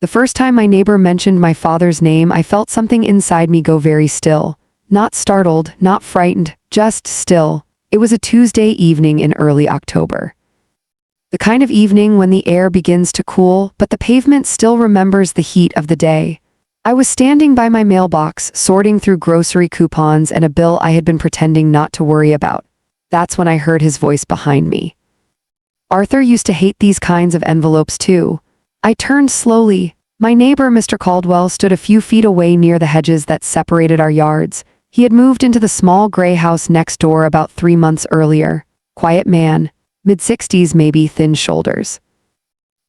The first time my neighbor mentioned my father's name, I felt something inside me go very still. Not startled, not frightened, just still. It was a Tuesday evening in early October. The kind of evening when the air begins to cool, but the pavement still remembers the heat of the day. I was standing by my mailbox, sorting through grocery coupons and a bill I had been pretending not to worry about. That's when I heard his voice behind me. Arthur used to hate these kinds of envelopes too. I turned slowly. My neighbor, Mr. Caldwell, stood a few feet away near the hedges that separated our yards. He had moved into the small gray house next door about 3 months earlier. Quiet man, mid-60s maybe, thin shoulders.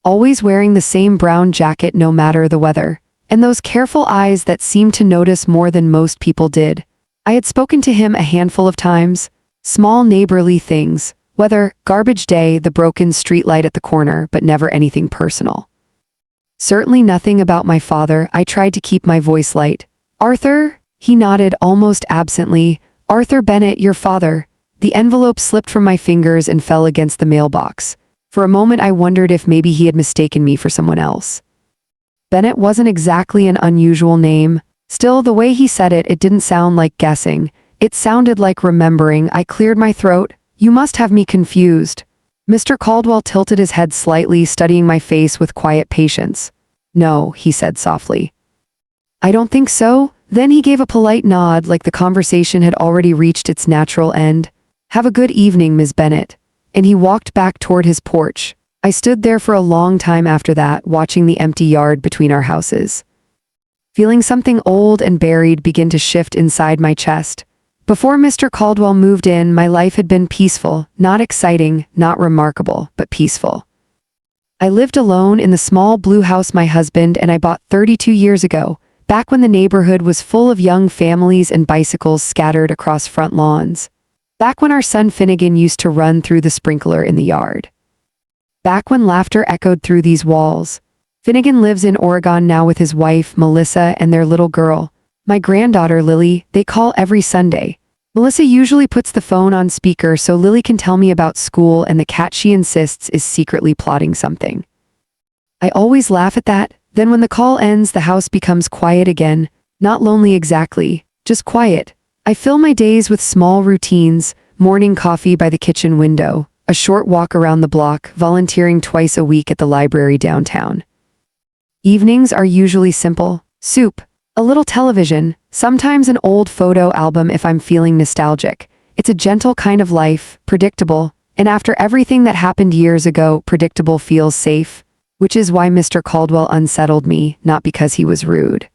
Always wearing the same brown jacket no matter the weather. And those careful eyes that seemed to notice more than most people did. I had spoken to him a handful of times. Small neighborly things. Weather, garbage day, the broken streetlight at the corner, but never anything personal. Certainly nothing about my father. I tried to keep my voice light. Arthur? He nodded almost absently. Arthur Bennett, your father. The envelope slipped from my fingers and fell against the mailbox. For a moment I wondered if maybe he had mistaken me for someone else. Bennett wasn't exactly an unusual name. Still, the way he said it, it didn't sound like guessing. It sounded like remembering. I cleared my throat. You must have me confused. Mr. Caldwell tilted his head slightly, studying my face with quiet patience. No, he said softly. I don't think so. Then he gave a polite nod, like the conversation had already reached its natural end. Have a good evening, Ms. Bennett. And he walked back toward his porch. I stood there for a long time after that, watching the empty yard between our houses. Feeling something old and buried begin to shift inside my chest. Before Mr. Caldwell moved in, my life had been peaceful, not exciting, not remarkable, but peaceful. I lived alone in the small blue house my husband and I bought 32 years ago, back when the neighborhood was full of young families and bicycles scattered across front lawns. Back when our son Finnegan used to run through the sprinkler in the yard. Back when laughter echoed through these walls. Finnegan lives in Oregon now with his wife, Melissa, and their little girl. My granddaughter, Lily, they call every Sunday. Melissa usually puts the phone on speaker so Lily can tell me about school and the cat she insists is secretly plotting something. I always laugh at that. Then when the call ends, the house becomes quiet again. Not lonely exactly, just quiet. I fill my days with small routines, morning coffee by the kitchen window, a short walk around the block, volunteering twice a week at the library downtown. Evenings are usually simple. Soup, a little television, sometimes an old photo album if I'm feeling nostalgic. It's a gentle kind of life, predictable, and after everything that happened years ago, predictable feels safe, which is why Mr. Caldwell unsettled me, not because he was rude.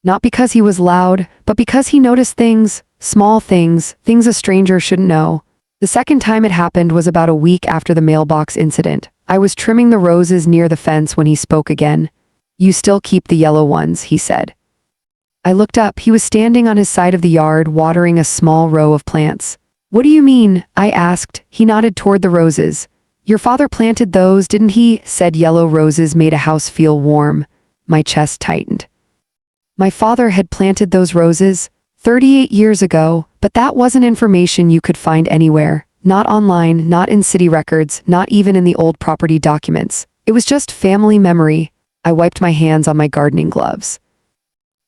Not because he was loud, but because he noticed things, small things, things a stranger shouldn't know. The second time it happened was about a week after the mailbox incident. I was trimming the roses near the fence when he spoke again. You still keep the yellow ones, he said. I looked up. He was standing on his side of the yard, watering a small row of plants. What do you mean? I asked. He nodded toward the roses. Your father planted those, didn't he? Said yellow roses made a house feel warm. My chest tightened. My father had planted those roses 38 years ago, but that wasn't information you could find anywhere. Not online, not in city records, not even in the old property documents. It was just family memory. I wiped my hands on my gardening gloves.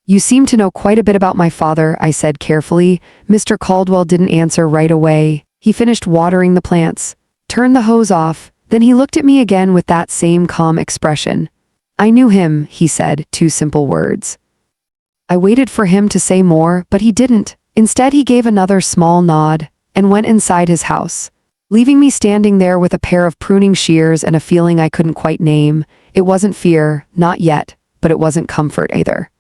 You seem to know quite a bit about my father, I said carefully. Mr. Caldwell didn't answer right away. He finished watering the plants, turned the hose off, then he looked at me again with that same calm expression. I knew him, he said, 2 simple words. I waited for him to say more, but he didn't. Instead, he gave another small nod and went inside his house, leaving me standing there with a pair of pruning shears and a feeling I couldn't quite name. It wasn't fear, not yet, but it wasn't comfort either.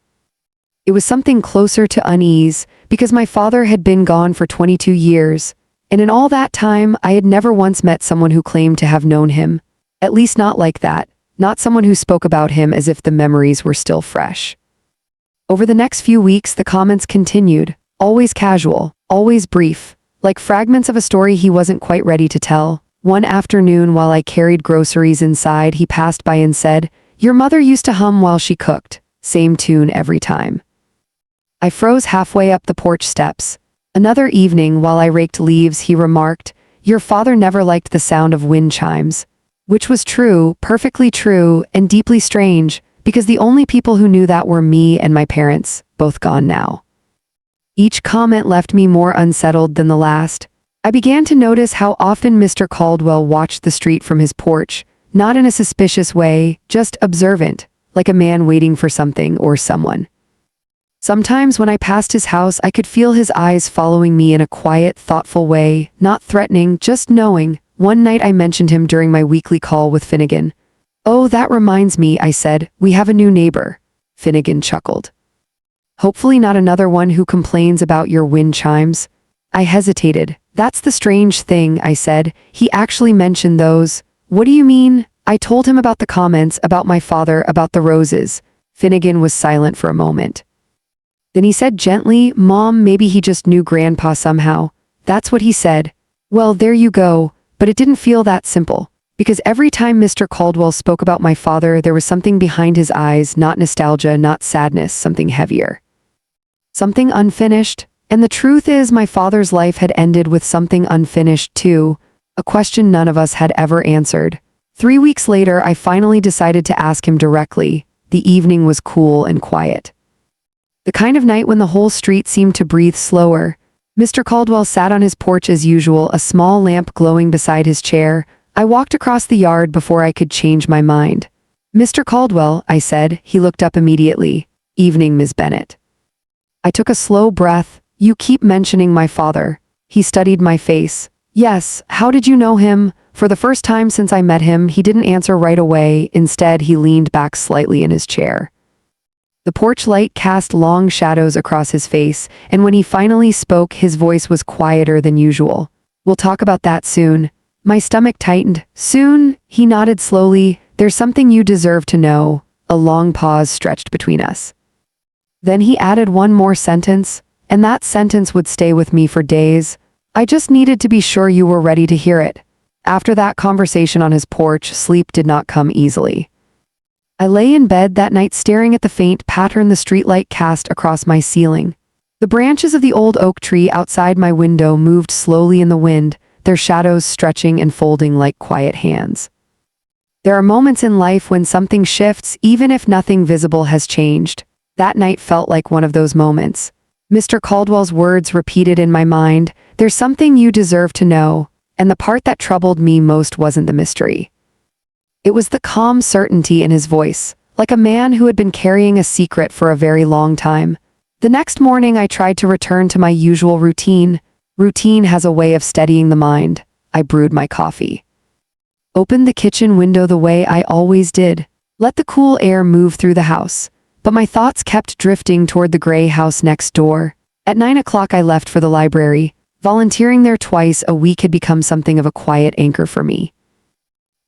It was something closer to unease, because my father had been gone for 22 years, and in all that time, I had never once met someone who claimed to have known him. At least not like that, not someone who spoke about him as if the memories were still fresh. Over the next few weeks, the comments continued, always casual, always brief, like fragments of a story he wasn't quite ready to tell. One afternoon, while I carried groceries inside, he passed by and said, "Your mother used to hum while she cooked. Same tune every time." I froze halfway up the porch steps. Another evening, while I raked leaves, he remarked, "Your father never liked the sound of wind chimes." Which was true, perfectly true, and deeply strange, because the only people who knew that were me and my parents, both gone now. Each comment left me more unsettled than the last. I began to notice how often Mr. Caldwell watched the street from his porch, not in a suspicious way, just observant, like a man waiting for something or someone. Sometimes when I passed his house, I could feel his eyes following me in a quiet, thoughtful way, not threatening, just knowing. One night I mentioned him during my weekly call with Finnegan. "Oh, that reminds me," I said, "we have a new neighbor." Finnegan chuckled. "Hopefully not another one who complains about your wind chimes." I hesitated. "That's the strange thing," I said. "He actually mentioned those." "What do you mean?" I told him about the comments, about my father, about the roses. Finnegan was silent for a moment. Then he said gently, "Mom, maybe he just knew Grandpa somehow." That's what he said. Well, there you go, but it didn't feel that simple. Because every time Mr. Caldwell spoke about my father, there was something behind his eyes, not nostalgia, not sadness, something heavier. Something unfinished. And the truth is, my father's life had ended with something unfinished too, a question none of us had ever answered. 3 weeks later, I finally decided to ask him directly. The evening was cool and quiet. The kind of night when the whole street seemed to breathe slower. Mr. Caldwell sat on his porch as usual, a small lamp glowing beside his chair. I walked across the yard before I could change my mind. "Mr. Caldwell," I said. He looked up immediately. "Evening, Ms. Bennett." I took a slow breath. "You keep mentioning my father." He studied my face. "Yes, how did you know him?" For the first time since I met him, he didn't answer right away. Instead, he leaned back slightly in his chair. The porch light cast long shadows across his face, and when he finally spoke, his voice was quieter than usual. "We'll talk about that soon." My stomach tightened. "Soon?" He nodded slowly. "There's something you deserve to know." A long pause stretched between us. Then he added one more sentence, and that sentence would stay with me for days. "I just needed to be sure you were ready to hear it." After that conversation on his porch, sleep did not come easily. I lay in bed that night staring at the faint pattern the streetlight cast across my ceiling. The branches of the old oak tree outside my window moved slowly in the wind, their shadows stretching and folding like quiet hands. There are moments in life when something shifts, even if nothing visible has changed. That night felt like one of those moments. Mr. Caldwell's words repeated in my mind, "There's something you deserve to know," and the part that troubled me most wasn't the mystery. It was the calm certainty in his voice, like a man who had been carrying a secret for a very long time. The next morning I tried to return to my usual routine. Routine has a way of steadying the mind. I brewed my coffee. Opened the kitchen window the way I always did. Let the cool air move through the house. But my thoughts kept drifting toward the gray house next door. At 9 o'clock I left for the library. Volunteering there twice a week had become something of a quiet anchor for me.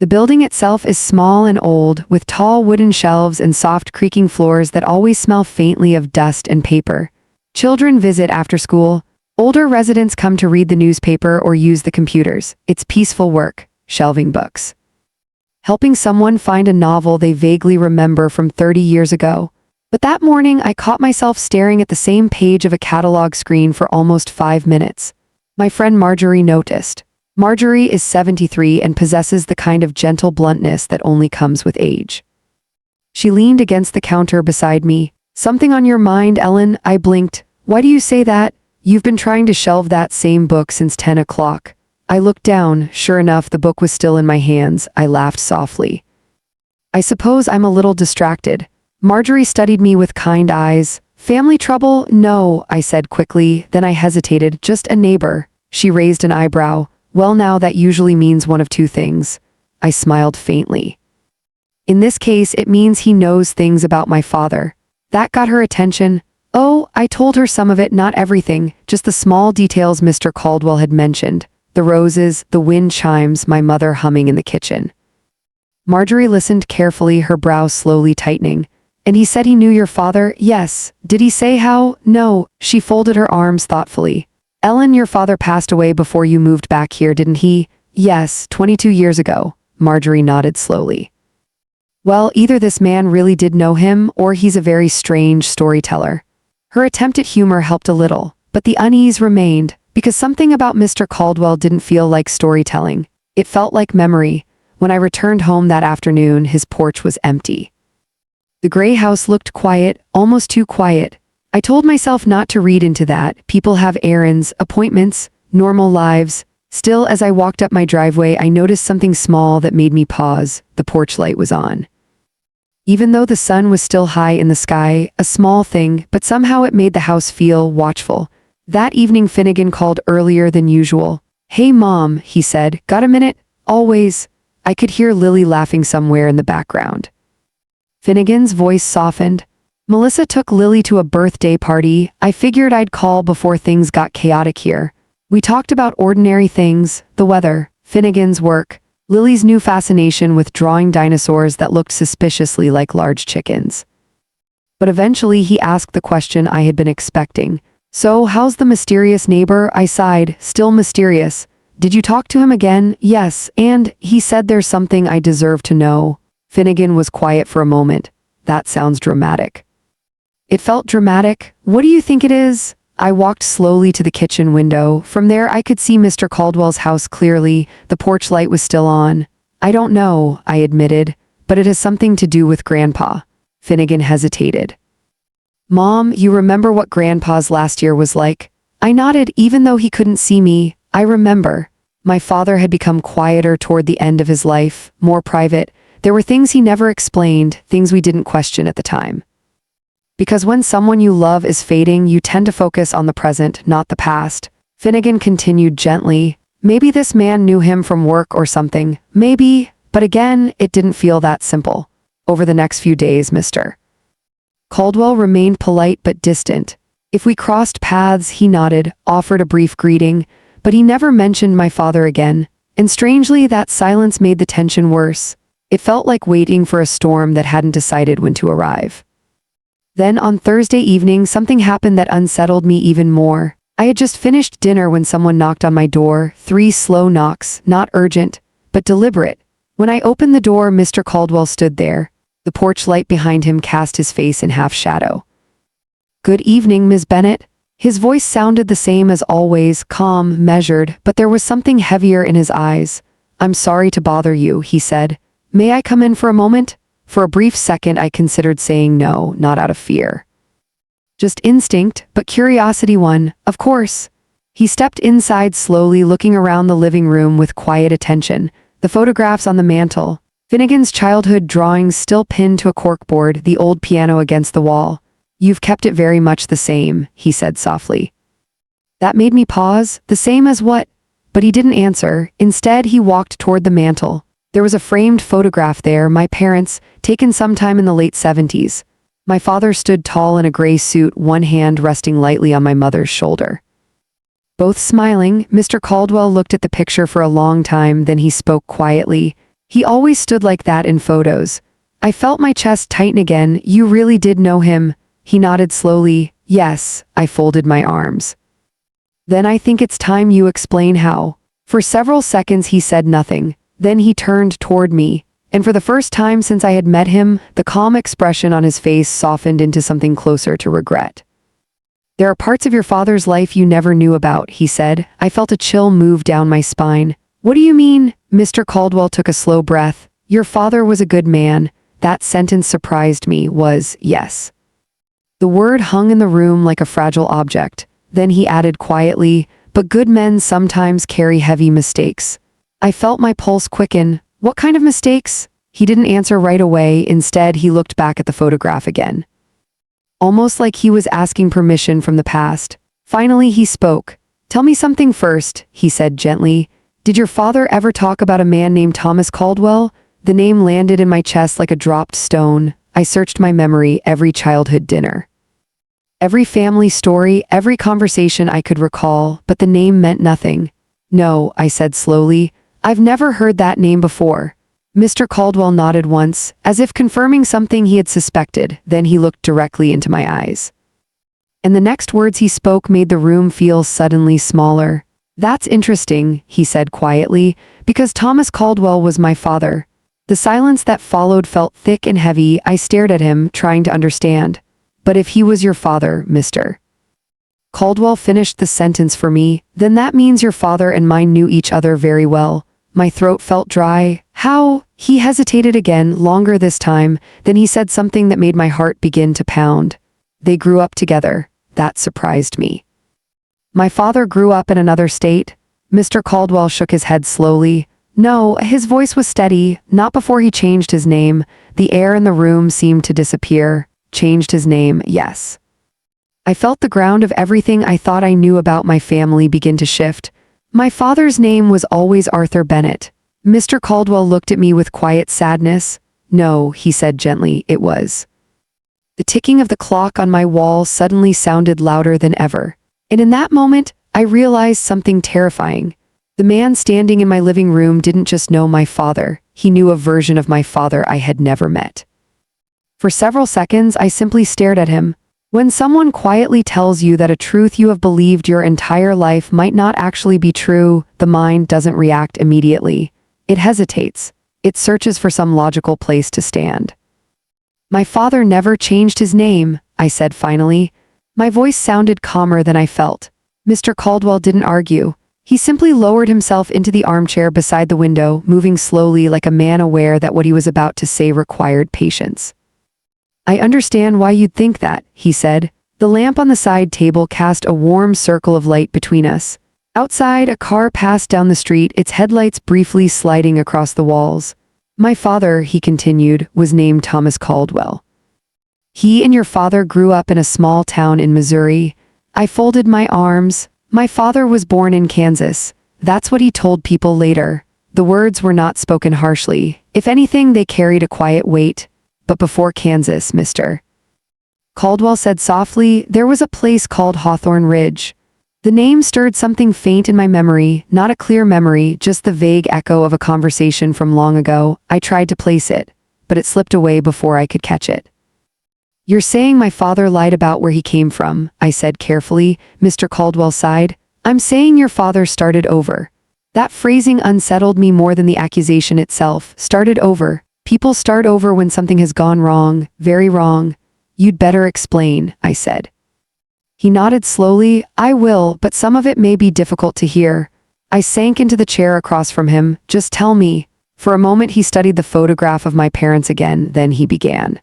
The building itself is small and old, with tall wooden shelves and soft creaking floors that always smell faintly of dust and paper. Children visit after school. Older residents come to read the newspaper or use the computers. It's peaceful work, shelving books. Helping someone find a novel they vaguely remember from 30 years ago. But that morning I caught myself staring at the same page of a catalog screen for almost 5 minutes. My friend Marjorie noticed. Marjorie is 73 and possesses the kind of gentle bluntness that only comes with age. She leaned against the counter beside me. "Something on your mind, Ellen?" I blinked. "Why do you say that?" "You've been trying to shelve that same book since 10 o'clock. I looked down. Sure enough, the book was still in my hands. I laughed softly. "I suppose I'm a little distracted." Marjorie studied me with kind eyes. "Family trouble?" "No," I said quickly. Then I hesitated. "Just a neighbor." She raised an eyebrow. "Well, now that usually means one of two things." I smiled faintly. "In this case, it means he knows things about my father." That got her attention. "Oh," I told her some of it, not everything, just the small details Mr. Caldwell had mentioned. The roses, the wind chimes, my mother humming in the kitchen. Marjorie listened carefully, her brows slowly tightening. "And he said he knew your father?" "Yes." "Did he say how?" "No." She folded her arms thoughtfully. "Ellen, your father passed away before you moved back here, didn't he?" "Yes, 22 years ago." Marjorie nodded slowly. "Well, either this man really did know him, or he's a very strange storyteller." Her attempt at humor helped a little, but the unease remained, because something about Mr. Caldwell didn't feel like storytelling. It felt like memory. When I returned home that afternoon, his porch was empty. The gray house looked quiet, almost too quiet. I told myself not to read into that. People have errands, appointments, normal lives. Still, as I walked up my driveway, I noticed something small that made me pause. The porch light was on. Even though the sun was still high in the sky, a small thing, but somehow it made the house feel watchful. That evening Finnegan called earlier than usual. "Hey Mom," he said, "got a minute?" "Always." I could hear Lily laughing somewhere in the background. Finnegan's voice softened. "Melissa took Lily to a birthday party. I figured I'd call before things got chaotic here. We talked about ordinary things, the weather, Finnegan's work, Lily's new fascination with drawing dinosaurs that looked suspiciously like large chickens. But eventually he asked the question I had been expecting. "So, how's the mysterious neighbor?" I sighed. "Still mysterious." "Did you talk to him again?" "Yes, and he said there's something I deserve to know." Finnegan was quiet for a moment. "That sounds dramatic." It felt dramatic. "What do you think it is?" I walked slowly to the kitchen window. From there I could see Mr. Caldwell's house clearly. The porch light was still on. "I don't know," I admitted, "but it has something to do with Grandpa." Finnegan hesitated. "Mom, you remember what Grandpa's last year was like?" I nodded, even though he couldn't see me. "I remember. My father had become quieter toward the end of his life, more private. There were things he never explained, things we didn't question at the time. Because when someone you love is fading, you tend to focus on the present, not the past." Finnegan continued gently. "Maybe this man knew him from work or something. Maybe, but again, it didn't feel that simple." Over the next few days, Mr. Caldwell remained polite but distant. If we crossed paths, he nodded, offered a brief greeting, but he never mentioned my father again. And strangely, that silence made the tension worse. It felt like waiting for a storm that hadn't decided when to arrive. Then on Thursday evening, something happened that unsettled me even more. I had just finished dinner when someone knocked on my door. 3 slow knocks, not urgent, but deliberate. When I opened the door, Mr. Caldwell stood there. The porch light behind him cast his face in half shadow. "Good evening, Ms. Bennett." His voice sounded the same as always, calm, measured, but there was something heavier in his eyes. "I'm sorry to bother you," he said. "May I come in for a moment?" For a brief second I considered saying no, not out of fear. Just instinct, but curiosity won. "Of course." He stepped inside slowly, looking around the living room with quiet attention. The photographs on the mantel, Finnegan's childhood drawings still pinned to a corkboard, the old piano against the wall. "You've kept it very much the same," he said softly. That made me pause. "The same as what?" But he didn't answer. Instead, he walked toward the mantel. There was a framed photograph there, my parents, taken sometime in the late 70s. My father stood tall in a gray suit, one hand resting lightly on my mother's shoulder. Both smiling, Mr. Caldwell looked at the picture for a long time, then he spoke quietly. He always stood like that in photos. I felt my chest tighten again. "You really did know him?" He nodded slowly. "Yes." I folded my arms. "Then I think it's time you explain how." For several seconds he said nothing. Then he turned toward me, and for the first time since I had met him, the calm expression on his face softened into something closer to regret. "There are parts of your father's life you never knew about," he said. I felt a chill move down my spine. "What do you mean?" Mr. Caldwell took a slow breath. "Your father was a good man." That sentence surprised me. Yes. The word hung in the room like a fragile object. Then he added quietly, "But good men sometimes carry heavy mistakes." I felt my pulse quicken. "What kind of mistakes?" He didn't answer right away. Instead, he looked back at the photograph again, almost like he was asking permission from the past. Finally, he spoke. "Tell me something first," he said gently. "Did your father ever talk about a man named Thomas Caldwell?" The name landed in my chest like a dropped stone. I searched my memory, every childhood dinner, every family story, every conversation I could recall, but the name meant nothing. "No," I said slowly. "I've never heard that name before." Mr. Caldwell nodded once, as if confirming something he had suspected. Then he looked directly into my eyes. And the next words he spoke made the room feel suddenly smaller. "That's interesting," he said quietly, "because Thomas Caldwell was my father." The silence that followed felt thick and heavy. I stared at him, trying to understand. "But if he was your father, Mr. Caldwell finished the sentence for me, then that means your father and mine knew each other very well." My throat felt dry. How? He hesitated again, longer this time. Then he said something that made my heart begin to pound. They grew up together. That surprised me. My father grew up in another state? Mr. Caldwell shook his head slowly. No, his voice was steady, not before he changed his name. The air in the room seemed to disappear. Changed his name, yes. I felt the ground of everything I thought I knew about my family begin to shift. My father's name was always Arthur Bennett. Mr. Caldwell looked at me with quiet sadness. No, he said gently, it was. The ticking of the clock on my wall suddenly sounded louder than ever. And in that moment, I realized something terrifying. The man standing in my living room didn't just know my father, he knew a version of my father I had never met. For several seconds, I simply stared at him. When someone quietly tells you that a truth you have believed your entire life might not actually be true, the mind doesn't react immediately. It hesitates. It searches for some logical place to stand. My father never changed his name, I said finally. My voice sounded calmer than I felt. Mr. Caldwell didn't argue. He simply lowered himself into the armchair beside the window, moving slowly like a man aware that what he was about to say required patience. I understand why you'd think that, he said. The lamp on the side table cast a warm circle of light between us. Outside, a car passed down the street, its headlights briefly sliding across the walls. My father, he continued, was named Thomas Caldwell. He and your father grew up in a small town in Missouri. I folded my arms. My father was born in Kansas. That's what he told people later. The words were not spoken harshly. If anything, they carried a quiet weight. But before Kansas, Mr. Caldwell said softly, there was a place called Hawthorne Ridge. The name stirred something faint in my memory, not a clear memory, just the vague echo of a conversation from long ago. I tried to place it, but it slipped away before I could catch it. You're saying my father lied about where he came from, I said carefully. Mr. Caldwell sighed. I'm saying your father started over. That phrasing unsettled me more than the accusation itself. Started over. People start over when something has gone wrong, very wrong. You'd better explain, I said. He nodded slowly. I will, but some of it may be difficult to hear. I sank into the chair across from him. Just tell me. For a moment he studied the photograph of my parents again, then he began.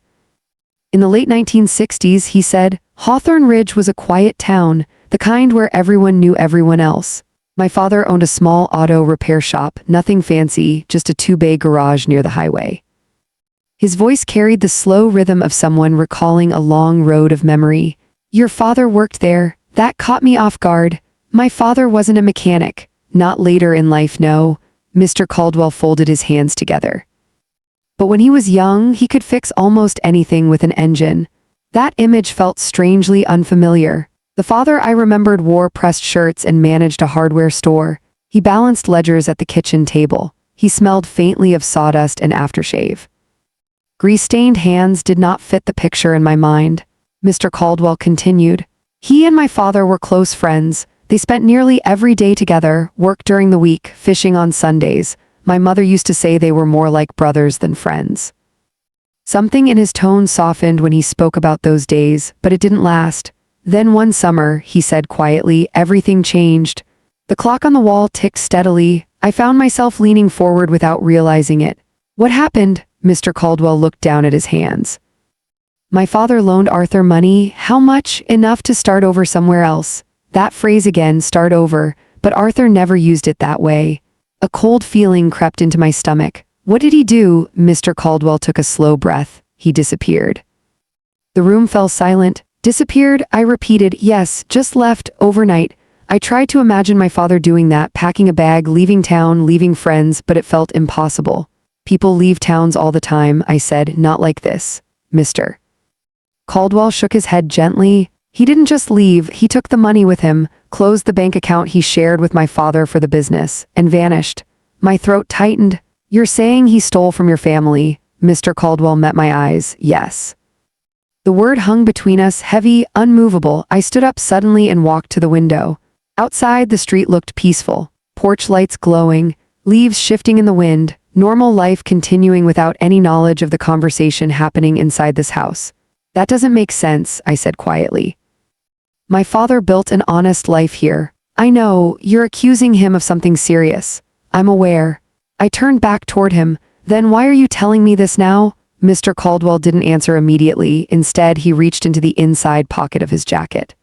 In the late 1960s, he said, Hawthorne Ridge was a quiet town, the kind where everyone knew everyone else. My father owned a small auto repair shop, nothing fancy, just a two-bay garage near the highway. His voice carried the slow rhythm of someone recalling a long road of memory. Your father worked there. That caught me off guard. My father wasn't a mechanic. Not later in life, no. Mr. Caldwell folded his hands together. But when he was young, he could fix almost anything with an engine. That image felt strangely unfamiliar. The father I remembered wore pressed shirts and managed a hardware store. He balanced ledgers at the kitchen table. He smelled faintly of sawdust and aftershave. Grease-stained hands did not fit the picture in my mind. Mr. Caldwell continued. He and my father were close friends. They spent nearly every day together, worked during the week, fishing on Sundays. My mother used to say they were more like brothers than friends. Something in his tone softened when he spoke about those days, but it didn't last. Then one summer, he said quietly, everything changed. The clock on the wall ticked steadily. I found myself leaning forward without realizing it. What happened? Mr. Caldwell looked down at his hands. My father loaned Arthur money. How much? Enough to start over somewhere else. That phrase again, start over, but Arthur never used it that way. A cold feeling crept into my stomach. What did he do? Mr. Caldwell took a slow breath. He disappeared. The room fell silent. Disappeared? I repeated. Yes, just left, overnight. I tried to imagine my father doing that, packing a bag, leaving town, leaving friends, but it felt impossible. People leave towns all the time, I said, not like this. Mr. Caldwell shook his head gently. He didn't just leave, he took the money with him, closed the bank account he shared with my father for the business, and vanished. My throat tightened. You're saying he stole from your family? Mr. Caldwell met my eyes. Yes. The word hung between us, heavy, unmovable. I stood up suddenly and walked to the window. Outside, the street looked peaceful. Porch lights glowing, leaves shifting in the wind, normal life continuing without any knowledge of the conversation happening inside this house. That doesn't make sense, I said quietly. My father built an honest life here. I know, you're accusing him of something serious. I'm aware. I turned back toward him. Then why are you telling me this now? Mr. Caldwell didn't answer immediately. Instead, he reached into the inside pocket of his jacket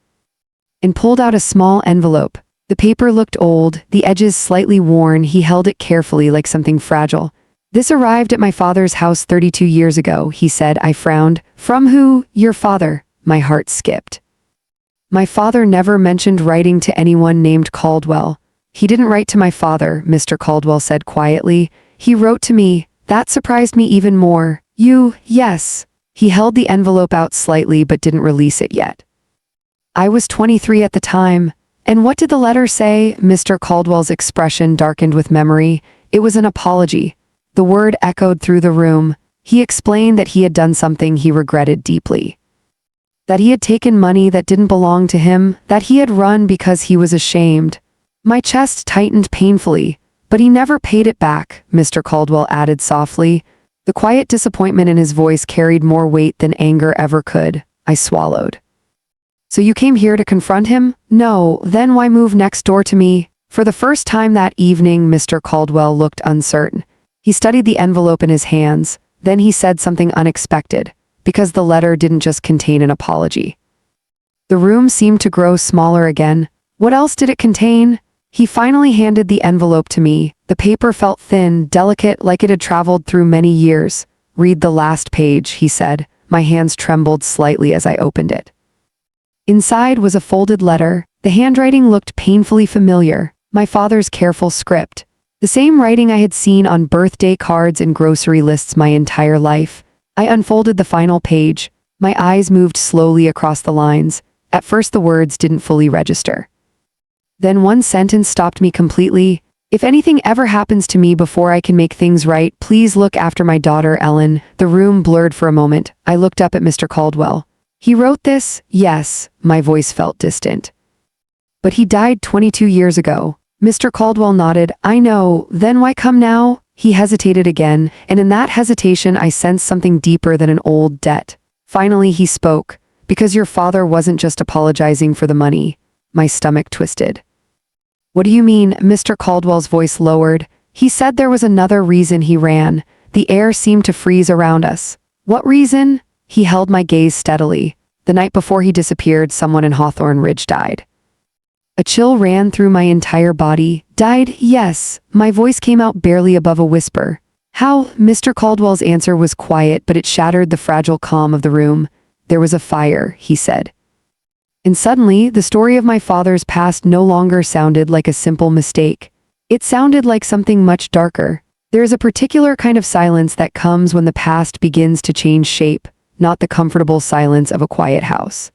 and pulled out a small envelope. The paper looked old, the edges slightly worn. He held it carefully like something fragile. This arrived at my father's house 32 years ago, he said. I frowned. From who? Your father. My heart skipped. My father never mentioned writing to anyone named Caldwell. He didn't write to my father, Mr. Caldwell said quietly. He wrote to me. That surprised me even more. You, yes. He held the envelope out slightly but didn't release it yet. I was 23 at the time. And what did the letter say? Mr. Caldwell's expression darkened with memory. It was an apology. The word echoed through the room. He explained that he had done something he regretted deeply. That he had taken money that didn't belong to him, that he had run because he was ashamed. My chest tightened painfully. But he never paid it back, Mr. Caldwell added softly. The quiet disappointment in his voice carried more weight than anger ever could. I swallowed. So you came here to confront him? No, then why move next door to me? For the first time that evening, Mr. Caldwell looked uncertain. He studied the envelope in his hands. Then he said something unexpected, because the letter didn't just contain an apology. The room seemed to grow smaller again. What else did it contain? He finally handed the envelope to me. The paper felt thin, delicate, like it had traveled through many years. Read the last page, he said. My hands trembled slightly as I opened it. Inside was a folded letter. The handwriting looked painfully familiar. My father's careful script. The same writing I had seen on birthday cards and grocery lists my entire life. I unfolded the final page. My eyes moved slowly across the lines. At first the words didn't fully register. Then one sentence stopped me completely. If anything ever happens to me before I can make things right, please look after my daughter, Ellen. The room blurred for a moment. I looked up at Mr. Caldwell. He wrote this? Yes. My voice felt distant. But he died 22 years ago. Mr. Caldwell nodded. I know. Then why come now? He hesitated again, and in that hesitation I sensed something deeper than an old debt. Finally he spoke. Because your father wasn't just apologizing for the money. My stomach twisted. What do you mean? Mr. Caldwell's voice lowered. He said there was another reason he ran. The air seemed to freeze around us. What reason? He held my gaze steadily. The night before he disappeared, someone in Hawthorne Ridge died. A chill ran through my entire body. Died? Yes. My voice came out barely above a whisper. How? Mr. Caldwell's answer was quiet, but it shattered the fragile calm of the room. There was a fire, he said. And suddenly, the story of my father's past no longer sounded like a simple mistake. It sounded like something much darker. There is a particular kind of silence that comes when the past begins to change shape, not the comfortable silence of a quiet house.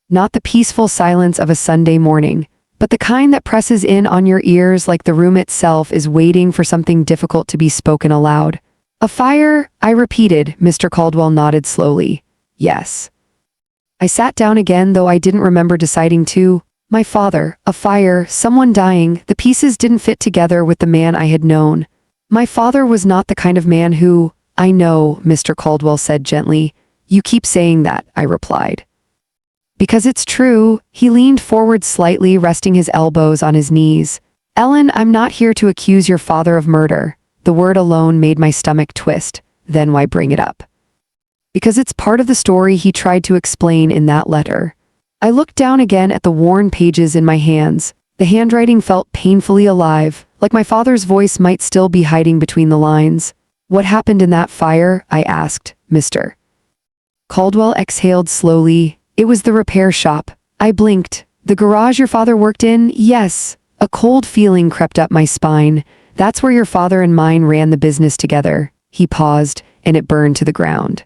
Not the peaceful silence of a Sunday morning, but the kind that presses in on your ears like the room itself is waiting for something difficult to be spoken aloud. A fire? I repeated. Mr. Caldwell nodded slowly. Yes. I sat down again, though I didn't remember deciding to. My father, a fire, someone dying, the pieces didn't fit together with the man I had known. My father was not the kind of man who— I know, Mr. Caldwell said gently. You keep saying that, I replied. Because it's true. He leaned forward slightly, resting his elbows on his knees. Ellen, I'm not here to accuse your father of murder. The word alone made my stomach twist. Then why bring it up? Because it's part of the story he tried to explain in that letter. I looked down again at the worn pages in my hands. The handwriting felt painfully alive, like my father's voice might still be hiding between the lines. What happened in that fire? I asked. Mr. Caldwell exhaled slowly. It was the repair shop. I blinked. The garage your father worked in? Yes. A cold feeling crept up my spine. That's where your father and mine ran the business together. He paused, and it burned to the ground.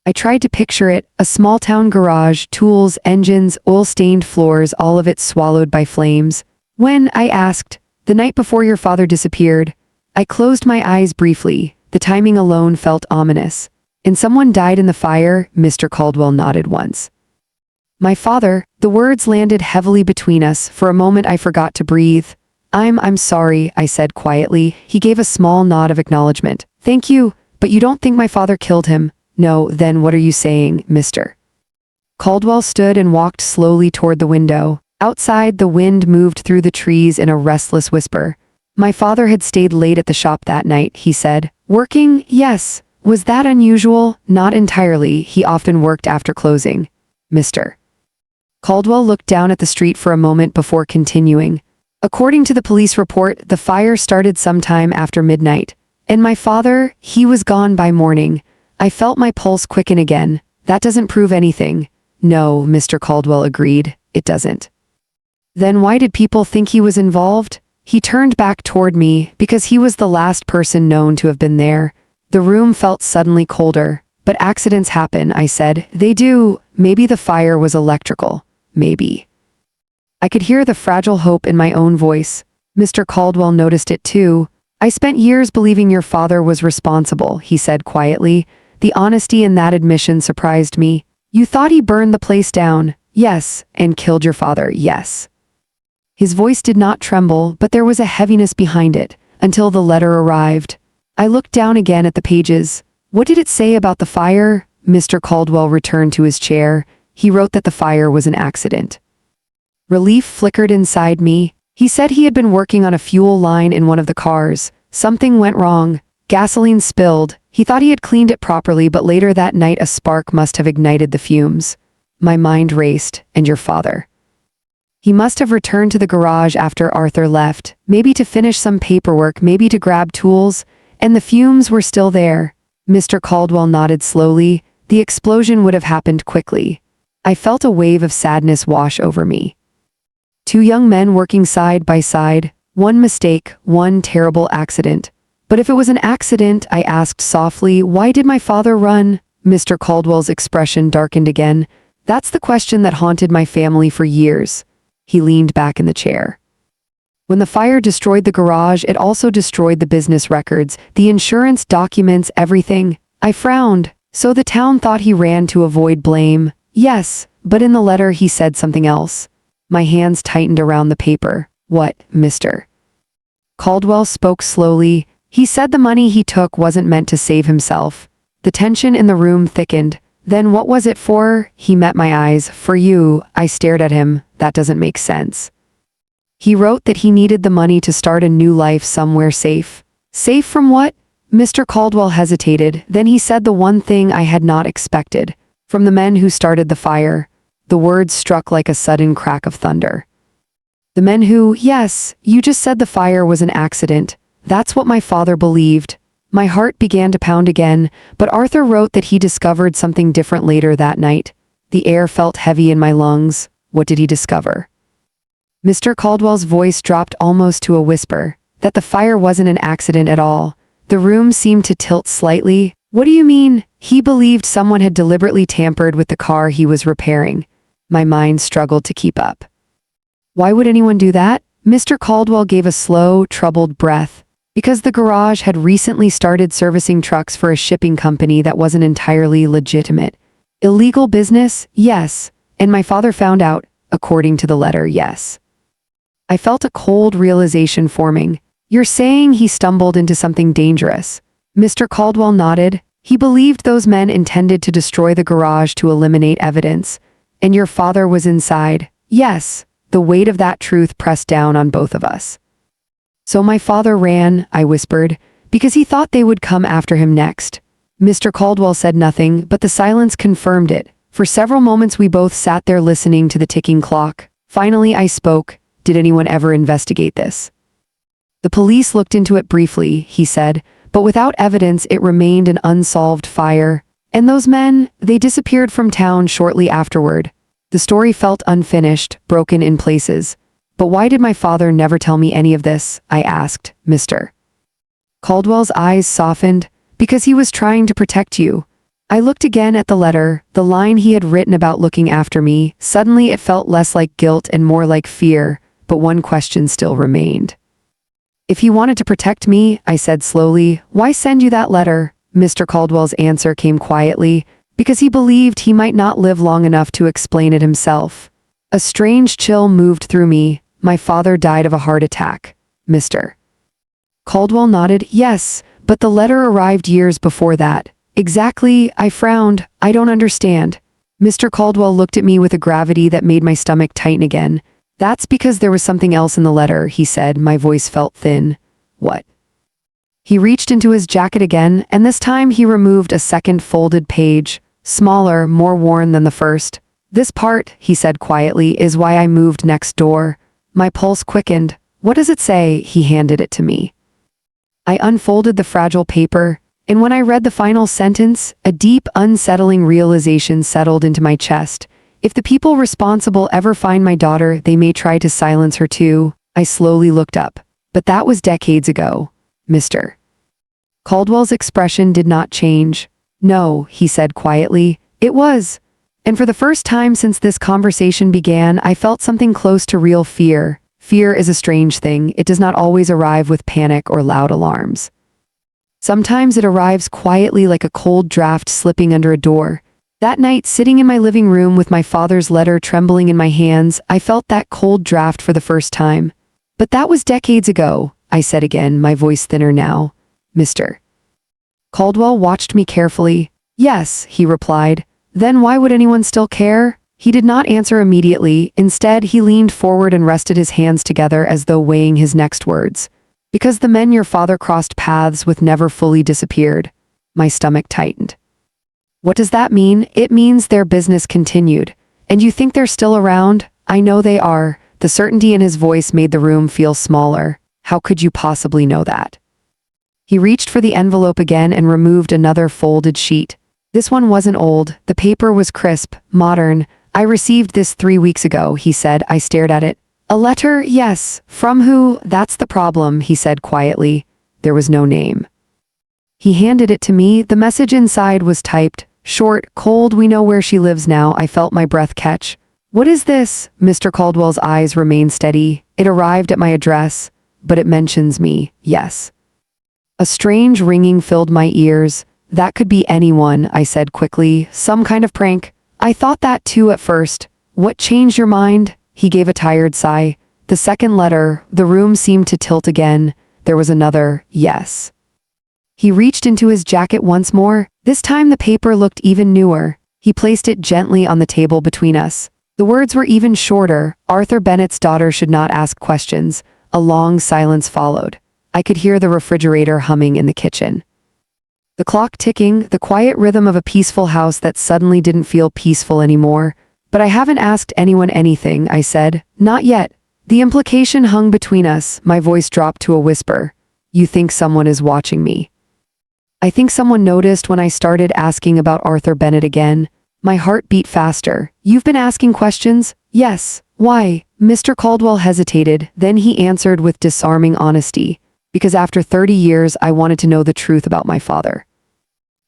I tried to picture it, a small-town garage, tools, engines, oil-stained floors, all of it swallowed by flames. When? I asked. The night before your father disappeared. I closed my eyes briefly. The timing alone felt ominous. And someone died in the fire? Mr. Caldwell nodded once. My father. The words landed heavily between us. For a moment I forgot to breathe. I'm sorry, I said quietly. He gave a small nod of acknowledgement. Thank you, but you don't think my father killed him? No, then what are you saying, Mr. Caldwell stood and walked slowly toward the window. Outside, the wind moved through the trees in a restless whisper. My father had stayed late at the shop that night, he said. Working? Yes. Was that unusual? Not entirely. He often worked after closing. Mr. Caldwell looked down at the street for a moment before continuing. According to the police report, the fire started sometime after midnight. And my father, he was gone by morning. I felt my pulse quicken again. That doesn't prove anything. No, Mr. Caldwell agreed. It doesn't. Then why did people think he was involved? He turned back toward me because he was the last person known to have been there. The room felt suddenly colder. But accidents happen, I said. They do. Maybe the fire was electrical. Maybe. I could hear the fragile hope in my own voice. Mr. Caldwell noticed it too. I spent years believing your father was responsible, he said quietly. The honesty in that admission surprised me. You thought he burned the place down. Yes. And killed your father. Yes. His voice did not tremble, but there was a heaviness behind it, until the letter arrived. I looked down again at the pages. What did it say about the fire? Mr. Caldwell returned to his chair. He wrote that the fire was an accident. Relief flickered inside me. He said he had been working on a fuel line in one of the cars. Something went wrong. Gasoline spilled. He thought he had cleaned it properly, but later that night a spark must have ignited the fumes. My mind raced. And your father? He must have returned to the garage after Arthur left, maybe to finish some paperwork, maybe to grab tools, and the fumes were still there. Mr. Caldwell nodded slowly. The explosion would have happened quickly. I felt a wave of sadness wash over me. Two young men working side by side, one mistake, one terrible accident. But if it was an accident, I asked softly, why did my father run? Mr. Caldwell's expression darkened again. That's the question that haunted my family for years. He leaned back in the chair. When the fire destroyed the garage, it also destroyed the business records, the insurance documents, everything. I frowned. So the town thought he ran to avoid blame. Yes, but in the letter he said something else. My hands tightened around the paper. What, Mr. Caldwell spoke slowly. He said the money he took wasn't meant to save himself. The tension in the room thickened. Then what was it for? He met my eyes. For you. I stared at him. That doesn't make sense. He wrote that he needed the money to start a new life somewhere safe. Safe from what? Mr. Caldwell hesitated. Then he said the one thing I had not expected. From the men who started the fire. The words struck like a sudden crack of thunder. The men who, yes, you just said the fire was an accident. That's what my father believed. My heart began to pound again, but Arthur wrote that he discovered something different later that night. The air felt heavy in my lungs. What did he discover? Mr. Caldwell's voice dropped almost to a whisper, that the fire wasn't an accident at all. The room seemed to tilt slightly. What do you mean? He believed someone had deliberately tampered with the car he was repairing. My mind struggled to keep up. Why would anyone do that? Mr. Caldwell gave a slow, troubled breath. Because the garage had recently started servicing trucks for a shipping company that wasn't entirely legitimate. Illegal business? Yes. And my father found out, according to the letter, yes. I felt a cold realization forming. You're saying he stumbled into something dangerous. Mr. Caldwell nodded. He believed those men intended to destroy the garage to eliminate evidence. And your father was inside. Yes. The weight of that truth pressed down on both of us. So my father ran, I whispered, because he thought they would come after him next. Mr. Caldwell said nothing, but the silence confirmed it. For several moments we both sat there listening to the ticking clock. Finally I spoke. Did anyone ever investigate this? The police looked into it briefly, he said, but without evidence it remained an unsolved fire. And those men, they disappeared from town shortly afterward. The story felt unfinished, broken in places. But why did my father never tell me any of this? I asked. Mr. Caldwell's eyes softened. Because he was trying to protect you. I looked again at the letter, the line he had written about looking after me. Suddenly it felt less like guilt and more like fear, but one question still remained. If he wanted to protect me, I said slowly, why send you that letter? Mr. Caldwell's answer came quietly, because he believed he might not live long enough to explain it himself. A strange chill moved through me. My father died of a heart attack. Mr. Caldwell nodded. Yes, but the letter arrived years before that. Exactly, I frowned. I don't understand. Mr. Caldwell looked at me with a gravity that made my stomach tighten again. That's because there was something else in the letter, he said. My voice felt thin. What? He reached into his jacket again, and this time he removed a second folded page, smaller, more worn than the first. This part, he said quietly, is why I moved next door. My pulse quickened. What does it say? He handed it to me. I unfolded the fragile paper, and when I read the final sentence, a deep, unsettling realization settled into my chest. If the people responsible ever find my daughter, they may try to silence her too. I slowly looked up. But that was decades ago. Mr. Caldwell's expression did not change. No, he said quietly, it was. And for the first time since this conversation began, I felt something close to real fear. Fear is a strange thing. It does not always arrive with panic or loud alarms. Sometimes it arrives quietly like a cold draft slipping under a door. That night, sitting in my living room with my father's letter trembling in my hands, I felt that cold draft for the first time. But that was decades ago, I said again, my voice thinner now. Mr. Caldwell watched me carefully. Yes, he replied. Then why would anyone still care? He did not answer immediately. Instead, he leaned forward and rested his hands together as though weighing his next words. Because the men your father crossed paths with never fully disappeared. My stomach tightened. What does that mean? It means their business continued. And you think they're still around? I know they are. The certainty in his voice made the room feel smaller. How could you possibly know that? He reached for the envelope again and removed another folded sheet. This one wasn't old. The paper was crisp, modern. I received this 3 weeks ago, he said. I stared at it. A letter? Yes. From who? That's the problem, he said quietly. There was no name. He handed it to me. The message inside was typed. Short, cold, we know where she lives now. I felt my breath catch. What is this? Mr. Caldwell's eyes remained steady. It arrived at my address, but it mentions me, yes. A strange ringing filled my ears. That could be anyone, I said quickly. Some kind of prank. I thought that too at first. What changed your mind? He gave a tired sigh. The second letter, the room seemed to tilt again. There was another, yes. He reached into his jacket once more. This time the paper looked even newer. He placed it gently on the table between us. The words were even shorter. Arthur Bennett's daughter should not ask questions. A long silence followed. I could hear the refrigerator humming in the kitchen. The clock ticking, the quiet rhythm of a peaceful house that suddenly didn't feel peaceful anymore. But I haven't asked anyone anything, I said. Not yet. The implication hung between us. My voice dropped to a whisper. You think someone is watching me? I think someone noticed when I started asking about Arthur Bennett again. My heart beat faster. You've been asking questions? Yes. Why? Mr. Caldwell hesitated. Then he answered with disarming honesty. Because after 30 years, I wanted to know the truth about my father.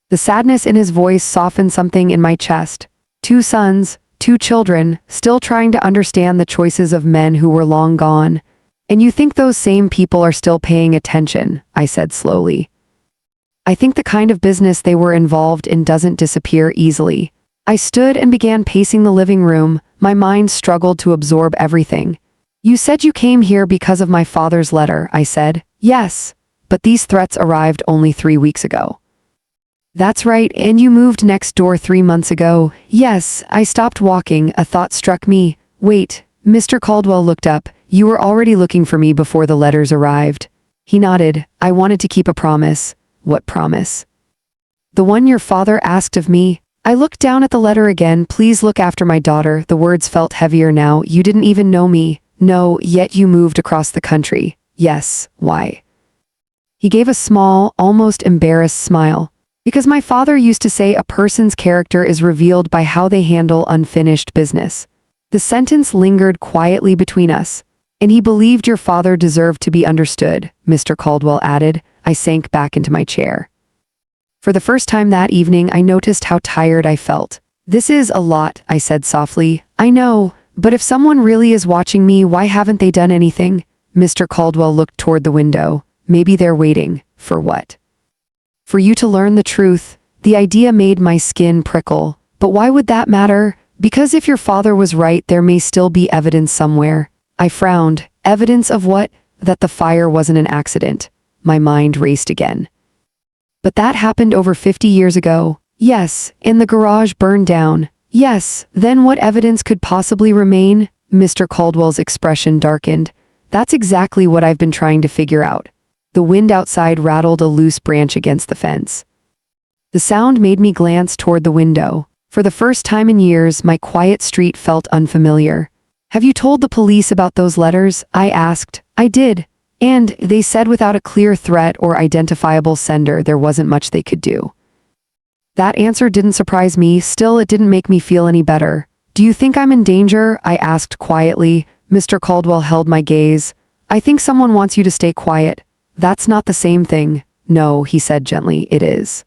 The sadness in his voice softened something in my chest. 2 sons, 2 children, still trying to understand the choices of men who were long gone. And you think those same people are still paying attention, I said slowly. I think the kind of business they were involved in doesn't disappear easily. I stood and began pacing the living room. My mind struggled to absorb everything. You said you came here because of my father's letter, I said. Yes, but these threats arrived only 3 weeks ago. That's right, and you moved next door 3 months ago. Yes, I stopped walking. A thought struck me. Wait, Mr. Caldwell looked up. You were already looking for me before the letters arrived. He nodded. I wanted to keep a promise. What promise? The one your father asked of me. I looked down at the letter again. Please look after my daughter. The words felt heavier now. You didn't even know me. No, yet you moved across the country. Yes, why? He gave a small, almost embarrassed smile. Because my father used to say a person's character is revealed by how they handle unfinished business. The sentence lingered quietly between us. And he believed your father deserved to be understood, Mr. Caldwell added. I sank back into my chair. For the first time that evening, I noticed how tired I felt. This is a lot, I said softly. I know, but if someone really is watching me, why haven't they done anything? Mr. Caldwell looked toward the window. Maybe they're waiting. For what? For you to learn the truth. The idea made my skin prickle. But why would that matter? Because if your father was right, there may still be evidence somewhere. I frowned. Evidence of what? That the fire wasn't an accident. My mind raced again. But that happened over 50 years ago. Yes, and the garage burned down. Yes, then what evidence could possibly remain? Mr. Caldwell's expression darkened. That's exactly what I've been trying to figure out. The wind outside rattled a loose branch against the fence. The sound made me glance toward the window. For the first time in years, my quiet street felt unfamiliar. "Have you told the police about those letters?" I asked. "I did. And they said without a clear threat or identifiable sender, there wasn't much they could do." That answer didn't surprise me, still it didn't make me feel any better. "Do you think I'm in danger?" I asked quietly. Mr. Caldwell held my gaze. "I think someone wants you to stay quiet." "That's not the same thing." "No," he said gently, "it is."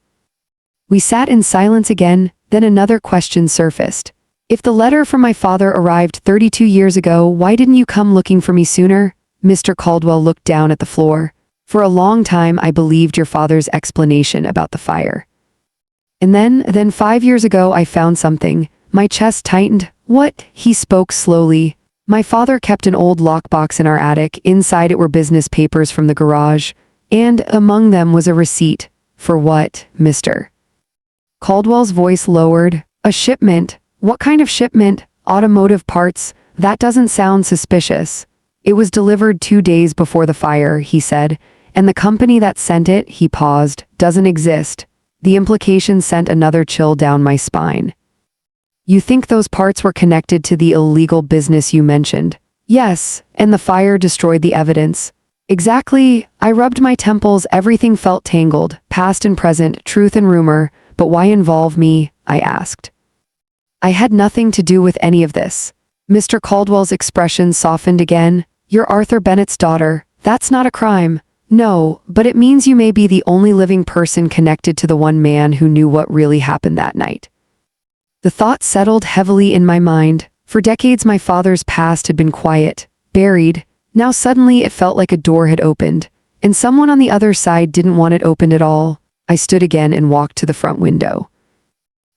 We sat in silence again, then another question surfaced. "If the letter from my father arrived 32 years ago, why didn't you come looking for me sooner?" Mr. Caldwell looked down at the floor. "For a long time I believed your father's explanation about the fire. And then 5 years ago I found something." My chest tightened. "What?" He spoke slowly. "My father kept an old lockbox in our attic. Inside it were business papers from the garage. And among them was a receipt." "For what, Mr.?" Caldwell's voice lowered. "A shipment." "What kind of shipment?" "Automotive parts." "That doesn't sound suspicious." "It was delivered 2 days before the fire," he said. "And the company that sent it," he paused, "doesn't exist." The implication sent another chill down my spine. "You think those parts were connected to the illegal business you mentioned?" "Yes, and the fire destroyed the evidence." "Exactly." I rubbed my temples, everything felt tangled, past and present, truth and rumor. "But why involve me?" I asked. "I had nothing to do with any of this." Mr. Caldwell's expression softened again. "You're Arthur Bennett's daughter. That's not a crime." "No, but it means you may be the only living person connected to the one man who knew what really happened that night." The thought settled heavily in my mind. For decades my father's past had been quiet, buried. Now suddenly it felt like a door had opened, and someone on the other side didn't want it opened at all. I stood again and walked to the front window.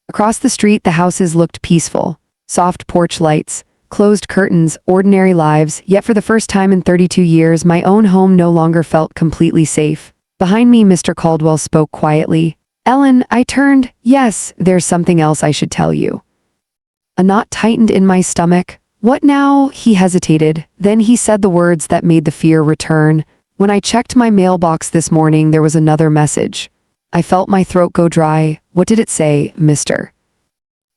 Across the street the houses looked peaceful. Soft porch lights, closed curtains, ordinary lives, yet for the first time in 32 years my own home no longer felt completely safe. Behind me Mr. Caldwell spoke quietly. "Ellen," I turned. "Yes, there's something else I should tell you." A knot tightened in my stomach. "What now?" He hesitated. Then he said the words that made the fear return. "When I checked my mailbox this morning there was another message." I felt my throat go dry. "What did it say, Mr.?"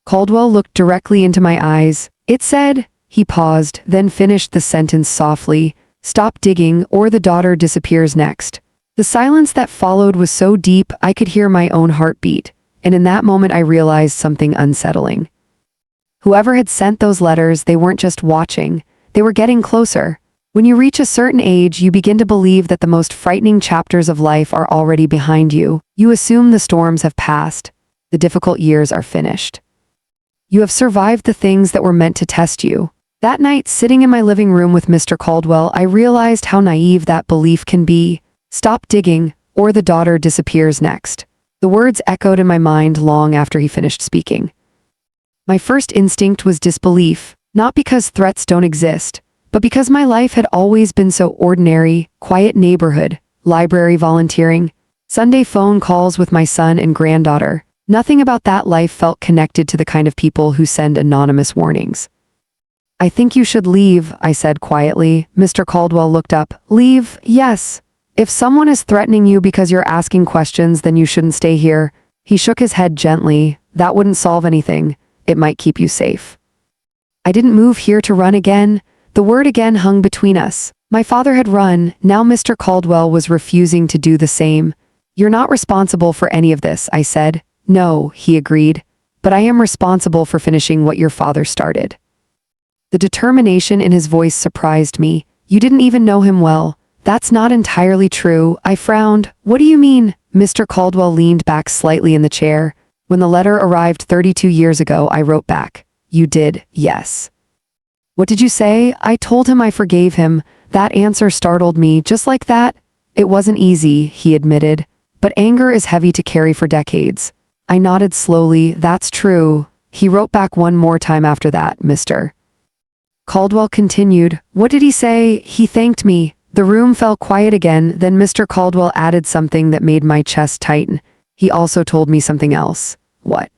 Caldwell looked directly into my eyes. "It said," he paused, then finished the sentence softly, "Stop digging or the daughter disappears next." The silence that followed was so deep I could hear my own heartbeat, and in that moment I realized something unsettling. Whoever had sent those letters, they weren't just watching, they were getting closer. When you reach a certain age, you begin to believe that the most frightening chapters of life are already behind you. You assume the storms have passed, the difficult years are finished. You have survived the things that were meant to test you. That night, sitting in my living room with Mr. Caldwell, I realized how naive that belief can be. Stop digging, or the daughter disappears next. The words echoed in my mind long after he finished speaking. My first instinct was disbelief, not because threats don't exist, but because my life had always been so ordinary: quiet neighborhood, library volunteering, Sunday phone calls with my son and granddaughter. Nothing about that life felt connected to the kind of people who send anonymous warnings. "I think you should leave," I said quietly. Mr. Caldwell looked up. "Leave? Yes. If someone is threatening you because you're asking questions, then you shouldn't stay here." He shook his head gently. "That wouldn't solve anything. It might keep you safe." I didn't move here to run again. The word again hung between us. My father had run, now Mr. Caldwell was refusing to do the same. "You're not responsible for any of this," I said. "No," he agreed, "but I am responsible for finishing what your father started." The determination in his voice surprised me. "You didn't even know him well." "That's not entirely true." I frowned. "What do you mean?" Mr. Caldwell leaned back slightly in the chair. "When the letter arrived 32 years ago, I wrote back, 'You did, yes.'" "What did you say?" I told him I forgave him. That answer startled me, just like that. "It wasn't easy," he admitted, "but anger is heavy to carry for decades." I nodded slowly. "That's true." He wrote back one more time after that, Mr. Caldwell continued. "What did he say?" "He thanked me." The room fell quiet again, then Mr. Caldwell added something that made my chest tighten. "He also told me something else." "What?"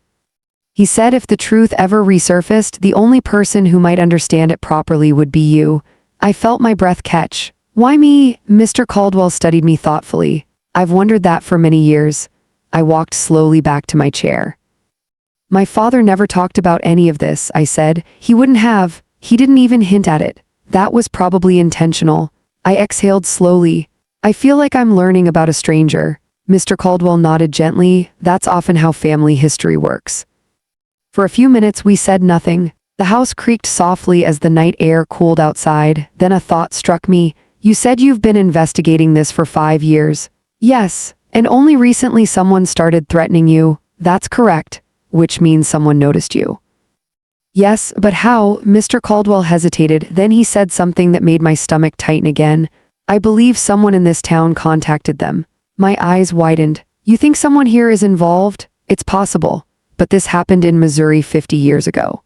He said if the truth ever resurfaced, the only person who might understand it properly would be you. I felt my breath catch. Why me? Mr. Caldwell studied me thoughtfully. I've wondered that for many years. I walked slowly back to my chair. My father never talked about any of this, I said. He wouldn't have. He didn't even hint at it. That was probably intentional. I exhaled slowly. I feel like I'm learning about a stranger. Mr. Caldwell nodded gently. That's often how family history works. For a few minutes we said nothing. The house creaked softly as the night air cooled outside. Then a thought struck me. You said you've been investigating this for 5 years. Yes, and only recently someone started threatening you. That's correct, which means someone noticed you. Yes, but how? Mr. Caldwell hesitated, then he said something that made my stomach tighten again. I believe someone in this town contacted them. My eyes widened. You think someone here is involved? It's possible, but this happened in Missouri 50 years ago.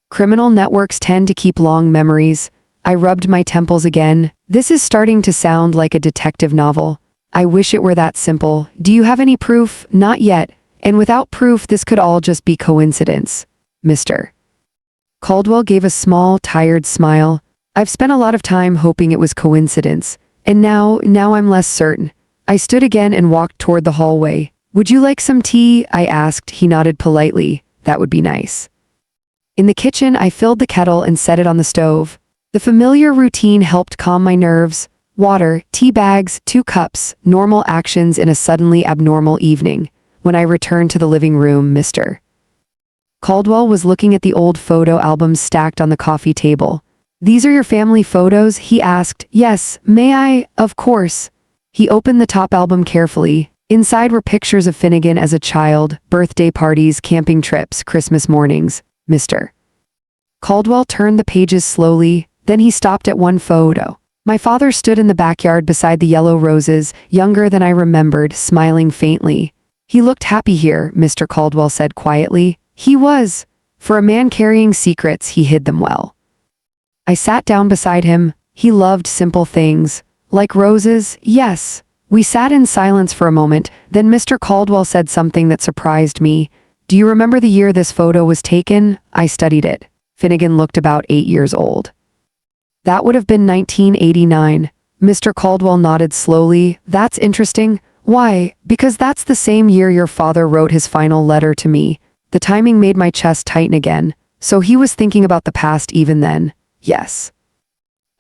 Criminal networks tend to keep long memories. I rubbed my temples again. This is starting to sound like a detective novel. I wish it were that simple. Do you have any proof? Not yet. And without proof, this could all just be coincidence. Mr. Caldwell gave a small, tired smile. I've spent a lot of time hoping it was coincidence, and now I'm less certain. I stood again and walked toward the hallway. Would you like some tea? I asked. He nodded politely. That would be nice. In the kitchen, I filled the kettle and set it on the stove. The familiar routine helped calm my nerves. Water, tea bags, 2 cups, normal actions in a suddenly abnormal evening. When I returned to the living room, Mr. Caldwell was looking at the old photo albums stacked on the coffee table. These are your family photos? He asked. Yes, may I? Of course. He opened the top album carefully. Inside were pictures of Finnegan as a child, birthday parties, camping trips, Christmas mornings. Mr. Caldwell turned the pages slowly, then he stopped at one photo. My father stood in the backyard beside the yellow roses, younger than I remembered, smiling faintly. He looked happy here, Mr. Caldwell said quietly. He was. For a man carrying secrets, he hid them well. I sat down beside him. He loved simple things. Like roses, yes. We sat in silence for a moment, then Mr. Caldwell said something that surprised me. Do you remember the year this photo was taken? I studied it. Finnegan looked about 8 years old. That would have been 1989. Mr. Caldwell nodded slowly. That's interesting. Why? Because that's the same year your father wrote his final letter to me. The timing made my chest tighten again. So he was thinking about the past even then. Yes.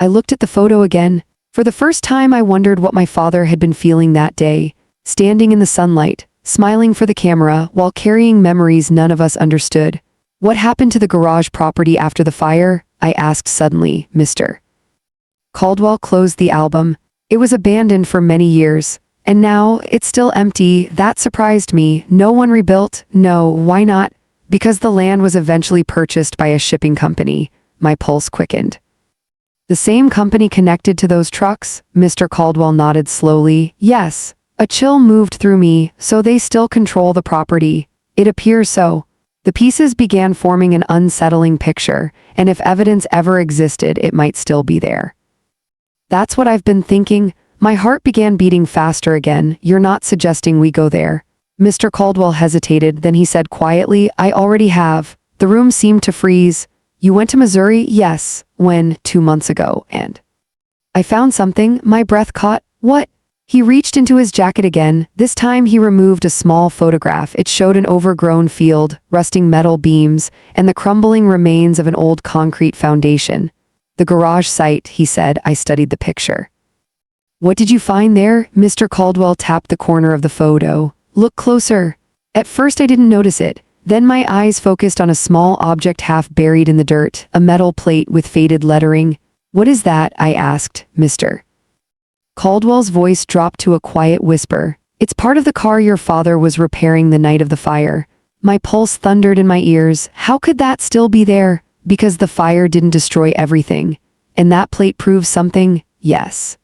I looked at the photo again. For the first time I wondered what my father had been feeling that day, standing in the sunlight, smiling for the camera while carrying memories none of us understood. What happened to the garage property after the fire? I asked suddenly. Mr. Caldwell closed the album. It was abandoned for many years, and now it's still empty. That surprised me. No one rebuilt? No, why not? Because the land was eventually purchased by a shipping company. My pulse quickened. The same company connected to those trucks? Mr. Caldwell nodded slowly. Yes. A chill moved through me. So they still control the property. It appears so. The pieces began forming an unsettling picture, and if evidence ever existed, it might still be there. That's what I've been thinking. My heart began beating faster again. You're not suggesting we go there? Mr. Caldwell hesitated, then he said quietly, I already have. The room seemed to freeze. You went to Missouri? Yes. When? 2 months ago, and I found something. My breath caught. What? He reached into his jacket again. This time he removed a small photograph. It showed an overgrown field, rusting metal beams, and the crumbling remains of an old concrete foundation. The garage site, he said. I studied the picture. What did you find there? Mr. Caldwell tapped the corner of the photo. Look closer. At first I didn't notice it. Then my eyes focused on a small object half buried in the dirt, a metal plate with faded lettering. What is that? I asked. Mr. Caldwell's voice dropped to a quiet whisper. It's part of the car your father was repairing the night of the fire. My pulse thundered in my ears. How could that still be there? Because the fire didn't destroy everything. And that plate proves something? Yes.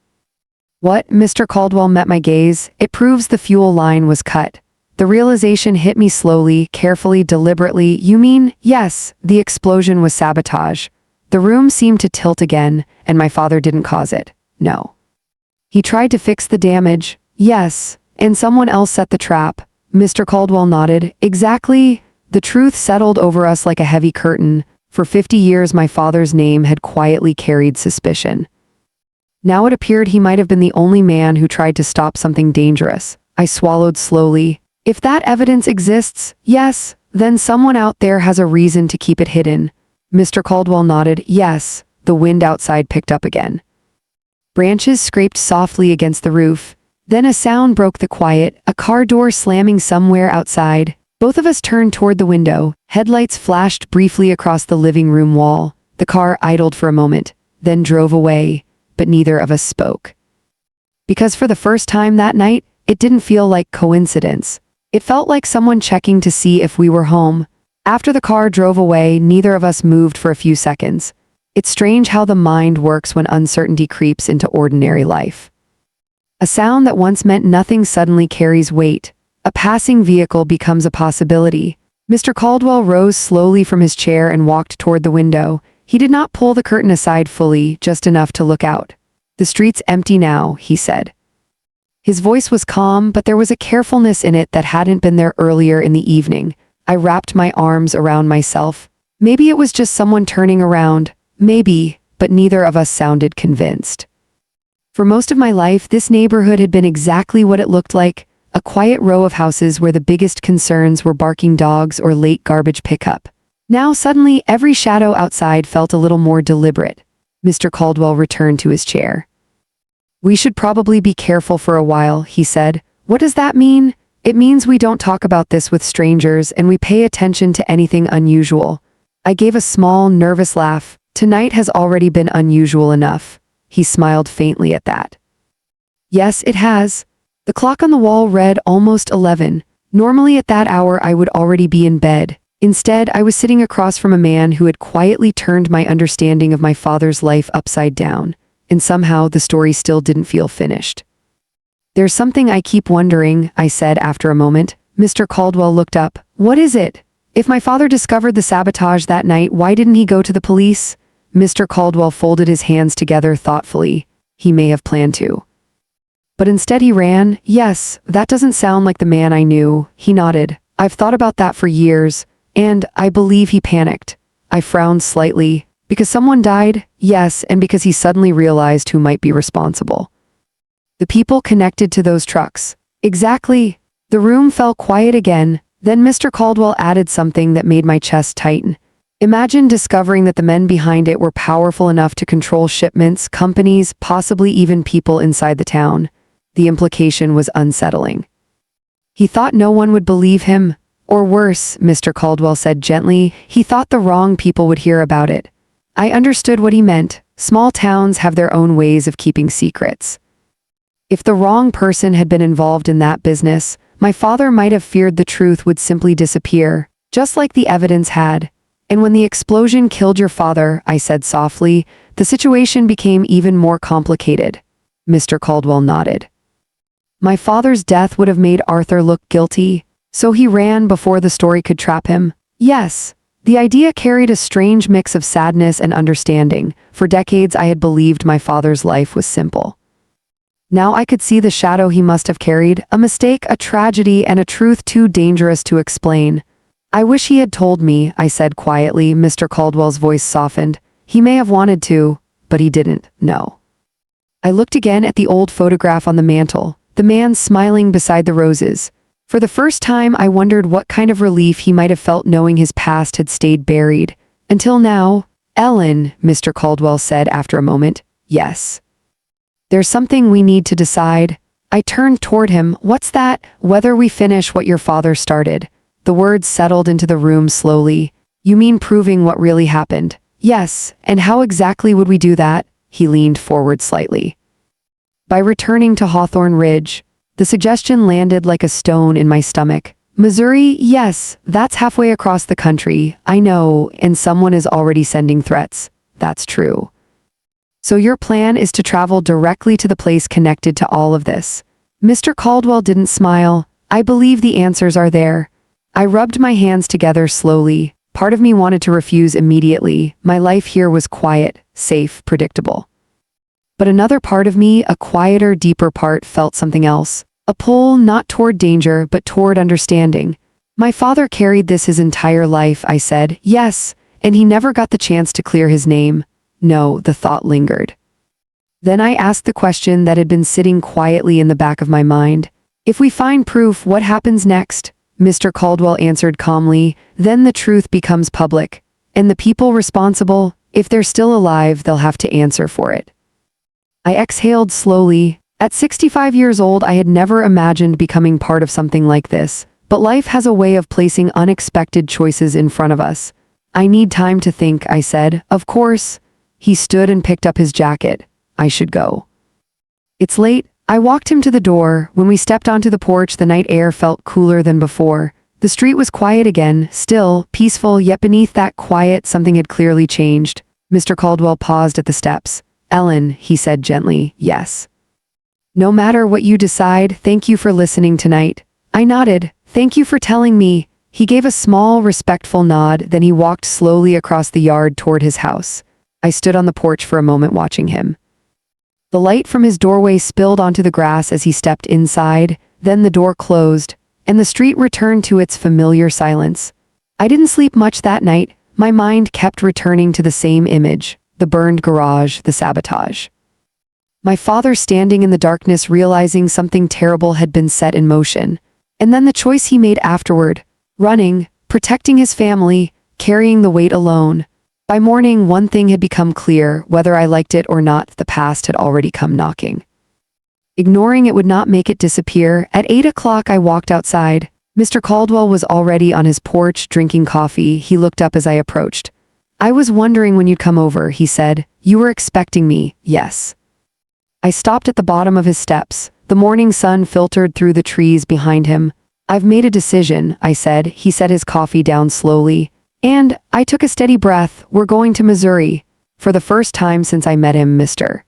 What? Mr. Caldwell met my gaze. It proves the fuel line was cut. The realization hit me slowly, carefully, deliberately. You mean? Yes, the explosion was sabotage. The room seemed to tilt again, and my father didn't cause it. No. He tried to fix the damage. Yes, and someone else set the trap. Mr. Caldwell nodded. Exactly. The truth settled over us like a heavy curtain. For 50 years my father's name had quietly carried suspicion. Now it appeared he might have been the only man who tried to stop something dangerous. I swallowed slowly. If that evidence exists, yes, then someone out there has a reason to keep it hidden. Mr. Caldwell nodded. Yes. The wind outside picked up again. Branches scraped softly against the roof. Then a sound broke the quiet, a car door slamming somewhere outside. Both of us turned toward the window. Headlights flashed briefly across the living room wall. The car idled for a moment, then drove away, but neither of us spoke. Because for the first time that night, it didn't feel like coincidence. It felt like someone checking to see if we were home. After the car drove away, neither of us moved for a few seconds. It's strange how the mind works when uncertainty creeps into ordinary life. A sound that once meant nothing suddenly carries weight. A passing vehicle becomes a possibility. Mr. Caldwell rose slowly from his chair and walked toward the window. He did not pull the curtain aside fully, just enough to look out. "The street's empty now," he said. His voice was calm, but there was a carefulness in it that hadn't been there earlier in the evening. I wrapped my arms around myself. Maybe it was just someone turning around. Maybe, but neither of us sounded convinced. For most of my life, this neighborhood had been exactly what it looked like, a quiet row of houses where the biggest concerns were barking dogs or late garbage pickup. Now suddenly, every shadow outside felt a little more deliberate. Mr. Caldwell returned to his chair. "We should probably be careful for a while," he said. "What does that mean?" "It means we don't talk about this with strangers and we pay attention to anything unusual." I gave a small, nervous laugh. "Tonight has already been unusual enough." He smiled faintly at that. "Yes, it has." The clock on the wall read almost 11. Normally at that hour I would already be in bed. Instead, I was sitting across from a man who had quietly turned my understanding of my father's life upside down, and somehow the story still didn't feel finished. "There's something I keep wondering," I said after a moment. Mr. Caldwell looked up. "What is it?" "If my father discovered the sabotage that night, why didn't he go to the police?" Mr. Caldwell folded his hands together thoughtfully. "He may have planned to. But instead he ran." "Yes, that doesn't sound like the man I knew." He nodded. "I've thought about that for years, and I believe he panicked." I frowned slightly. "Because someone died?" "Yes, and because he suddenly realized who might be responsible. The people connected to those trucks." "Exactly." The room fell quiet again. Then Mr. Caldwell added something that made my chest tighten. "Imagine discovering that the men behind it were powerful enough to control shipments, companies, possibly even people inside the town." The implication was unsettling. "He thought no one would believe him. Or worse," Mr. Caldwell said gently, "he thought the wrong people would hear about it." I understood what he meant. Small towns have their own ways of keeping secrets. If the wrong person had been involved in that business, my father might have feared the truth would simply disappear, just like the evidence had. "And when the explosion killed your father," I said softly, "the situation became even more complicated." Mr. Caldwell nodded. "My father's death would have made Arthur look guilty, so he ran before the story could trap him." "Yes." The idea carried a strange mix of sadness and understanding. For decades I had believed my father's life was simple. Now I could see the shadow he must have carried, a mistake, a tragedy, and a truth too dangerous to explain. "I wish he had told me," I said quietly. Mr. Caldwell's voice softened. "He may have wanted to, but he didn't, no." I looked again at the old photograph on the mantel, the man smiling beside the roses. For the first time I wondered what kind of relief he might have felt knowing his past had stayed buried. Until now. "Ellen," Mr. Caldwell said after a moment. "Yes. There's something we need to decide." I turned toward him. "What's that?" "Whether we finish what your father started." The words settled into the room slowly. "You mean proving what really happened?" "Yes, and how exactly would we do that?" He leaned forward slightly. "By returning to Hawthorne Ridge." The suggestion landed like a stone in my stomach. "Missouri? Yes, that's halfway across the country. I know, and someone is already sending threats." "That's true." "So your plan is to travel directly to the place connected to all of this?" Mr. Caldwell didn't smile. "I believe the answers are there." I rubbed my hands together slowly. Part of me wanted to refuse immediately. My life here was quiet, safe, predictable. But another part of me, a quieter, deeper part, felt something else. A pull not toward danger, but toward understanding. "My father carried this his entire life," I said. "Yes, and he never got the chance to clear his name." No, the thought lingered. Then I asked the question that had been sitting quietly in the back of my mind. If we find proof, what happens next? Mr. Caldwell answered calmly. Then the truth becomes public. And the people responsible, if they're still alive, they'll have to answer for it. I exhaled slowly. At 65 years old, I had never imagined becoming part of something like this. But life has a way of placing unexpected choices in front of us. I need time to think, I said. Of course. He stood and picked up his jacket. I should go. It's late. I walked him to the door. When we stepped onto the porch, the night air felt cooler than before. The street was quiet again, still, peaceful, yet beneath that quiet, something had clearly changed. Mr. Caldwell paused at the steps. Ellen, he said gently, yes. No matter what you decide, thank you for listening tonight. I nodded. Thank you for telling me. He gave a small, respectful nod, then he walked slowly across the yard toward his house. I stood on the porch for a moment watching him. The light from his doorway spilled onto the grass as he stepped inside, then the door closed, and the street returned to its familiar silence. I didn't sleep much that night. My mind kept returning to the same image, the burned garage, the sabotage. My father standing in the darkness realizing something terrible had been set in motion. And then the choice he made afterward, running, protecting his family, carrying the weight alone. By morning, one thing had become clear: whether I liked it or not, the past had already come knocking. Ignoring it would not make it disappear. At 8 o'clock, I walked outside. Mr. Caldwell was already on his porch, drinking coffee. He looked up as I approached. I was wondering when you'd come over, he said. You were expecting me, yes. I stopped at the bottom of his steps. The morning sun filtered through the trees behind him. I've made a decision, I said. He set his coffee down slowly. And I took a steady breath. We're going to Missouri. For the first time since I met him, Mr.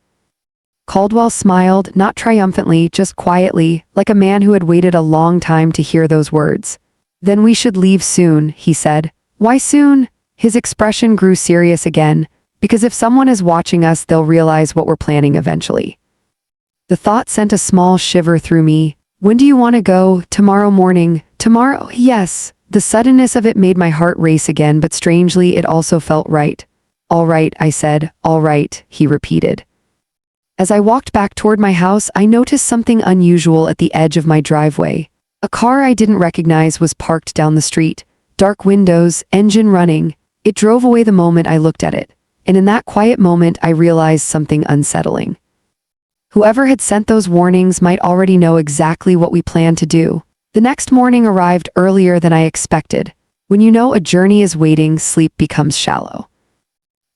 Caldwell smiled, not triumphantly, just quietly, like a man who had waited a long time to hear those words. Then we should leave soon, he said. Why soon? His expression grew serious again. Because if someone is watching us, they'll realize what we're planning eventually. The thought sent a small shiver through me. When do you want to go? Tomorrow morning. Tomorrow? Yes. The suddenness of it made my heart race again, but strangely, it also felt right. All right, I said. All right, he repeated. As I walked back toward my house, I noticed something unusual at the edge of my driveway. A car I didn't recognize was parked down the street. Dark windows, engine running. It drove away the moment I looked at it. And in that quiet moment, I realized something unsettling. Whoever had sent those warnings might already know exactly what we planned to do. The next morning arrived earlier than I expected. When you know a journey is waiting, sleep becomes shallow.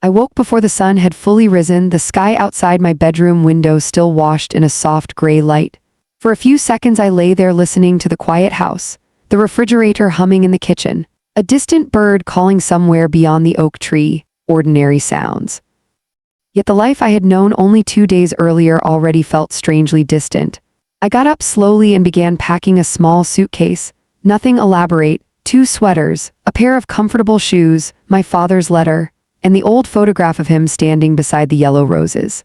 I woke before the sun had fully risen, the sky outside my bedroom window still washed in a soft gray light. For a few seconds I lay there listening to the quiet house, the refrigerator humming in the kitchen, a distant bird calling somewhere beyond the oak tree, ordinary sounds. Yet the life I had known only 2 days earlier already felt strangely distant. I got up slowly and began packing a small suitcase. Nothing elaborate, 2 sweaters, a pair of comfortable shoes, my father's letter, and the old photograph of him standing beside the yellow roses.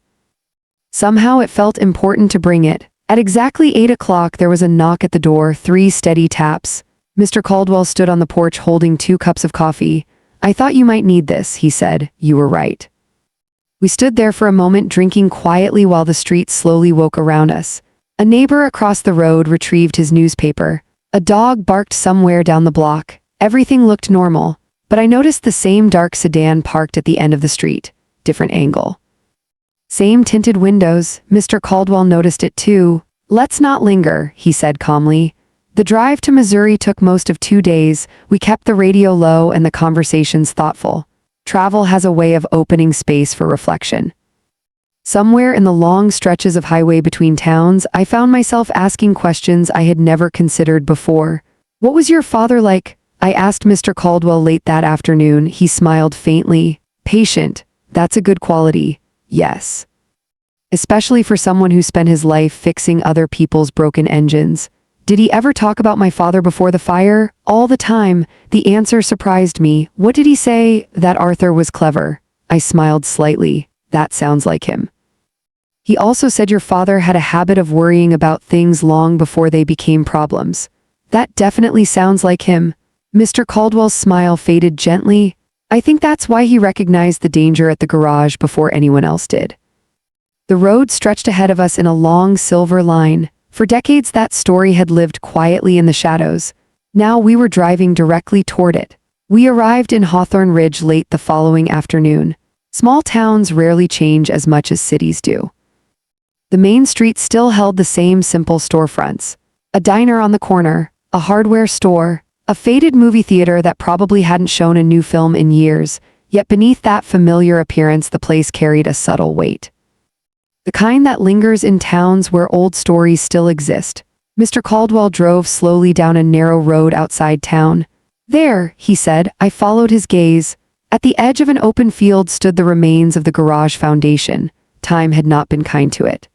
Somehow it felt important to bring it. At exactly 8 o'clock there was a knock at the door, 3 steady taps. Mr. Caldwell stood on the porch holding 2 cups of coffee. I thought you might need this, he said. You were right. We stood there for a moment drinking quietly while the street slowly woke around us. A neighbor across the road retrieved his newspaper. A dog barked somewhere down the block. Everything looked normal, but I noticed the same dark sedan parked at the end of the street, different angle. Same tinted windows. Mr. Caldwell noticed it too. Let's not linger, he said calmly. The drive to Missouri took most of 2 days. We kept the radio low and the conversations thoughtful. Travel has a way of opening space for reflection. Somewhere in the long stretches of highway between towns, I found myself asking questions I had never considered before. What was your father like? I asked Mr. Caldwell late that afternoon. He smiled faintly. Patient. That's a good quality. Yes. Especially for someone who spent his life fixing other people's broken engines. Did he ever talk about my father before the fire? All the time. The answer surprised me. What did he say? That Arthur was clever. I smiled slightly. That sounds like him. He also said your father had a habit of worrying about things long before they became problems. That definitely sounds like him. Mr. Caldwell's smile faded gently. I think that's why he recognized the danger at the garage before anyone else did. The road stretched ahead of us in a long silver line. For decades that story had lived quietly in the shadows. Now we were driving directly toward it. We arrived in Hawthorne Ridge late the following afternoon. Small towns rarely change as much as cities do. The main street still held the same simple storefronts. A diner on the corner, a hardware store, a faded movie theater that probably hadn't shown a new film in years, yet beneath that familiar appearance the place carried a subtle weight. The kind that lingers in towns where old stories still exist. Mr. Caldwell drove slowly down a narrow road outside town. There, he said. I followed his gaze. At the edge of an open field stood the remains of the garage foundation. Time had not been kind to it.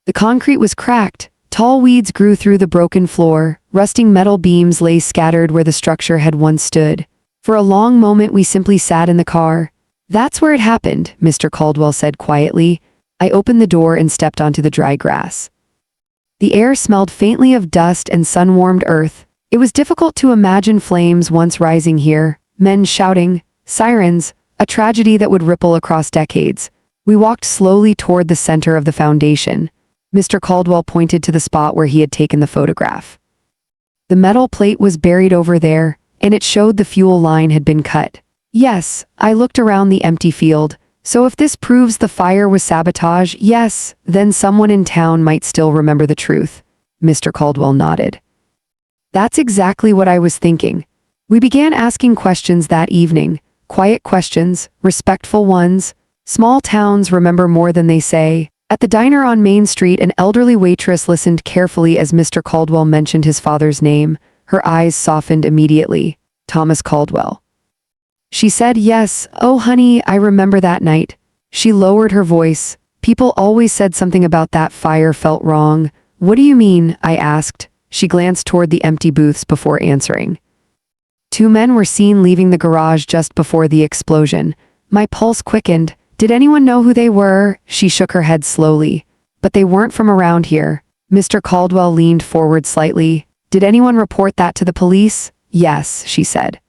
The concrete was cracked. Tall weeds grew through the broken floor. Rusting metal beams lay scattered where the structure had once stood. For a long moment we simply sat in the car. That's where it happened, Mr. Caldwell said quietly. I opened the door and stepped onto the dry grass. The air smelled faintly of dust and sun-warmed earth. It was difficult to imagine flames once rising here, men shouting, sirens, a tragedy that would ripple across decades. We walked slowly toward the center of the foundation. Mr. Caldwell pointed to the spot where he had taken the photograph. The metal plate was buried over there, and it showed the fuel line had been cut. Yes, I looked around the empty field. So if this proves the fire was sabotage, yes, then someone in town might still remember the truth. Mr. Caldwell nodded. That's exactly what I was thinking. We began asking questions that evening. Quiet questions, respectful ones. Small towns remember more than they say. At the diner on Main Street, an elderly waitress listened carefully as Mr. Caldwell mentioned his father's name. Her eyes softened immediately. Thomas Caldwell. She said, yes, oh honey, I remember that night. She lowered her voice. People always said something about that fire felt wrong. What do you mean? I asked. She glanced toward the empty booths before answering. 2 men were seen leaving the garage just before the explosion. My pulse quickened. Did anyone know who they were? She shook her head slowly. But they weren't from around here. Mr. Caldwell leaned forward slightly. Did anyone report that to the police? Yes, she said.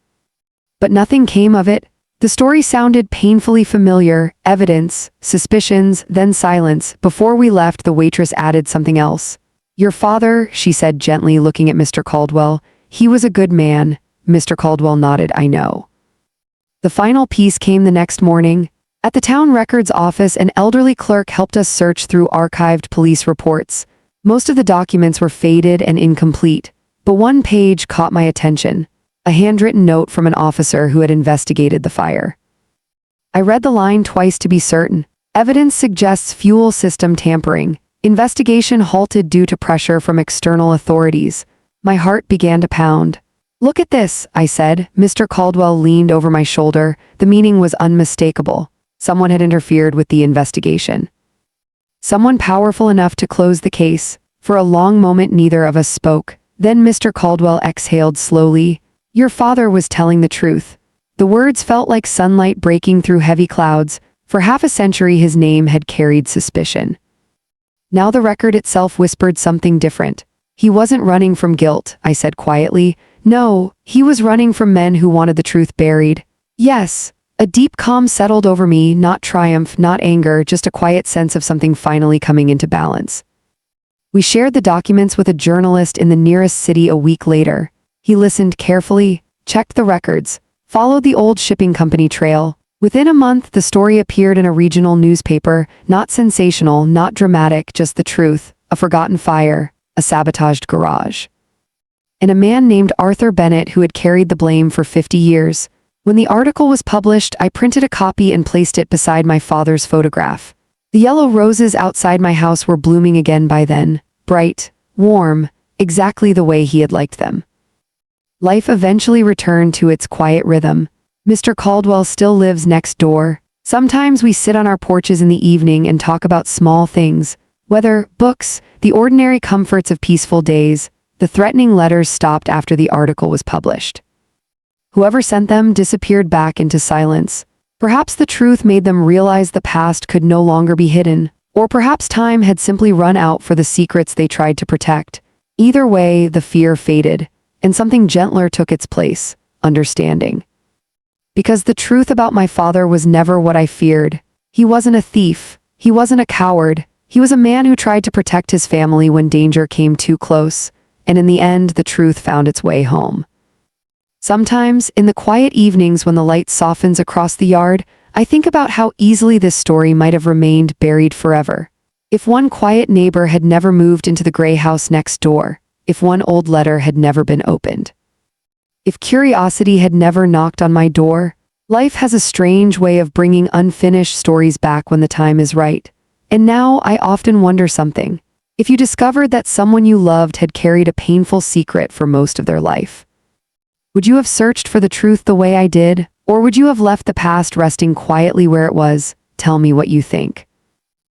But nothing came of it. The story sounded painfully familiar. Evidence, suspicions, then silence. Before we left, the waitress added something else. Your father, she said gently, looking at Mr. Caldwell. He was a good man. Mr. Caldwell nodded. I know. The final piece came the next morning. At the town records office, an elderly clerk helped us search through archived police reports. Most of the documents were faded and incomplete, but one page caught my attention. A handwritten note from an officer who had investigated the fire. I read the line twice to be certain. Evidence suggests fuel system tampering. Investigation halted due to pressure from external authorities. My heart began to pound. Look at this, I said. Mr. Caldwell leaned over my shoulder. The meaning was unmistakable. Someone had interfered with the investigation. Someone powerful enough to close the case. For a long moment neither of us spoke. Then Mr. Caldwell exhaled slowly. Your father was telling the truth. The words felt like sunlight breaking through heavy clouds. For half a century his name had carried suspicion. Now the record itself whispered something different. He wasn't running from guilt, I said quietly. No, he was running from men who wanted the truth buried. Yes, a deep calm settled over me, not triumph, not anger, just a quiet sense of something finally coming into balance. We shared the documents with a journalist in the nearest city a week later. He listened carefully, checked the records, followed the old shipping company trail. Within a month, the story appeared in a regional newspaper, not sensational, not dramatic, just the truth, a forgotten fire, a sabotaged garage. And a man named Arthur Bennett who had carried the blame for 50 years. When the article was published, I printed a copy and placed it beside my father's photograph. The yellow roses outside my house were blooming again by then, bright, warm, exactly the way he had liked them. Life eventually returned to its quiet rhythm. Mr. Caldwell still lives next door. Sometimes we sit on our porches in the evening and talk about small things. Weather, books, the ordinary comforts of peaceful days. The threatening letters stopped after the article was published. Whoever sent them disappeared back into silence. Perhaps the truth made them realize the past could no longer be hidden, or perhaps time had simply run out for the secrets they tried to protect. Either way, the fear faded, and something gentler took its place, understanding. Because the truth about my father was never what I feared. He wasn't a thief. He wasn't a coward. He was a man who tried to protect his family when danger came too close, and in the end, the truth found its way home. Sometimes, in the quiet evenings when the light softens across the yard, I think about how easily this story might have remained buried forever. If one quiet neighbor had never moved into the gray house next door, if one old letter had never been opened, if curiosity had never knocked on my door. Life has a strange way of bringing unfinished stories back when the time is right. And now I often wonder something. If you discovered that someone you loved had carried a painful secret for most of their life, would you have searched for the truth the way I did? Or would you have left the past resting quietly where it was? Tell me what you think.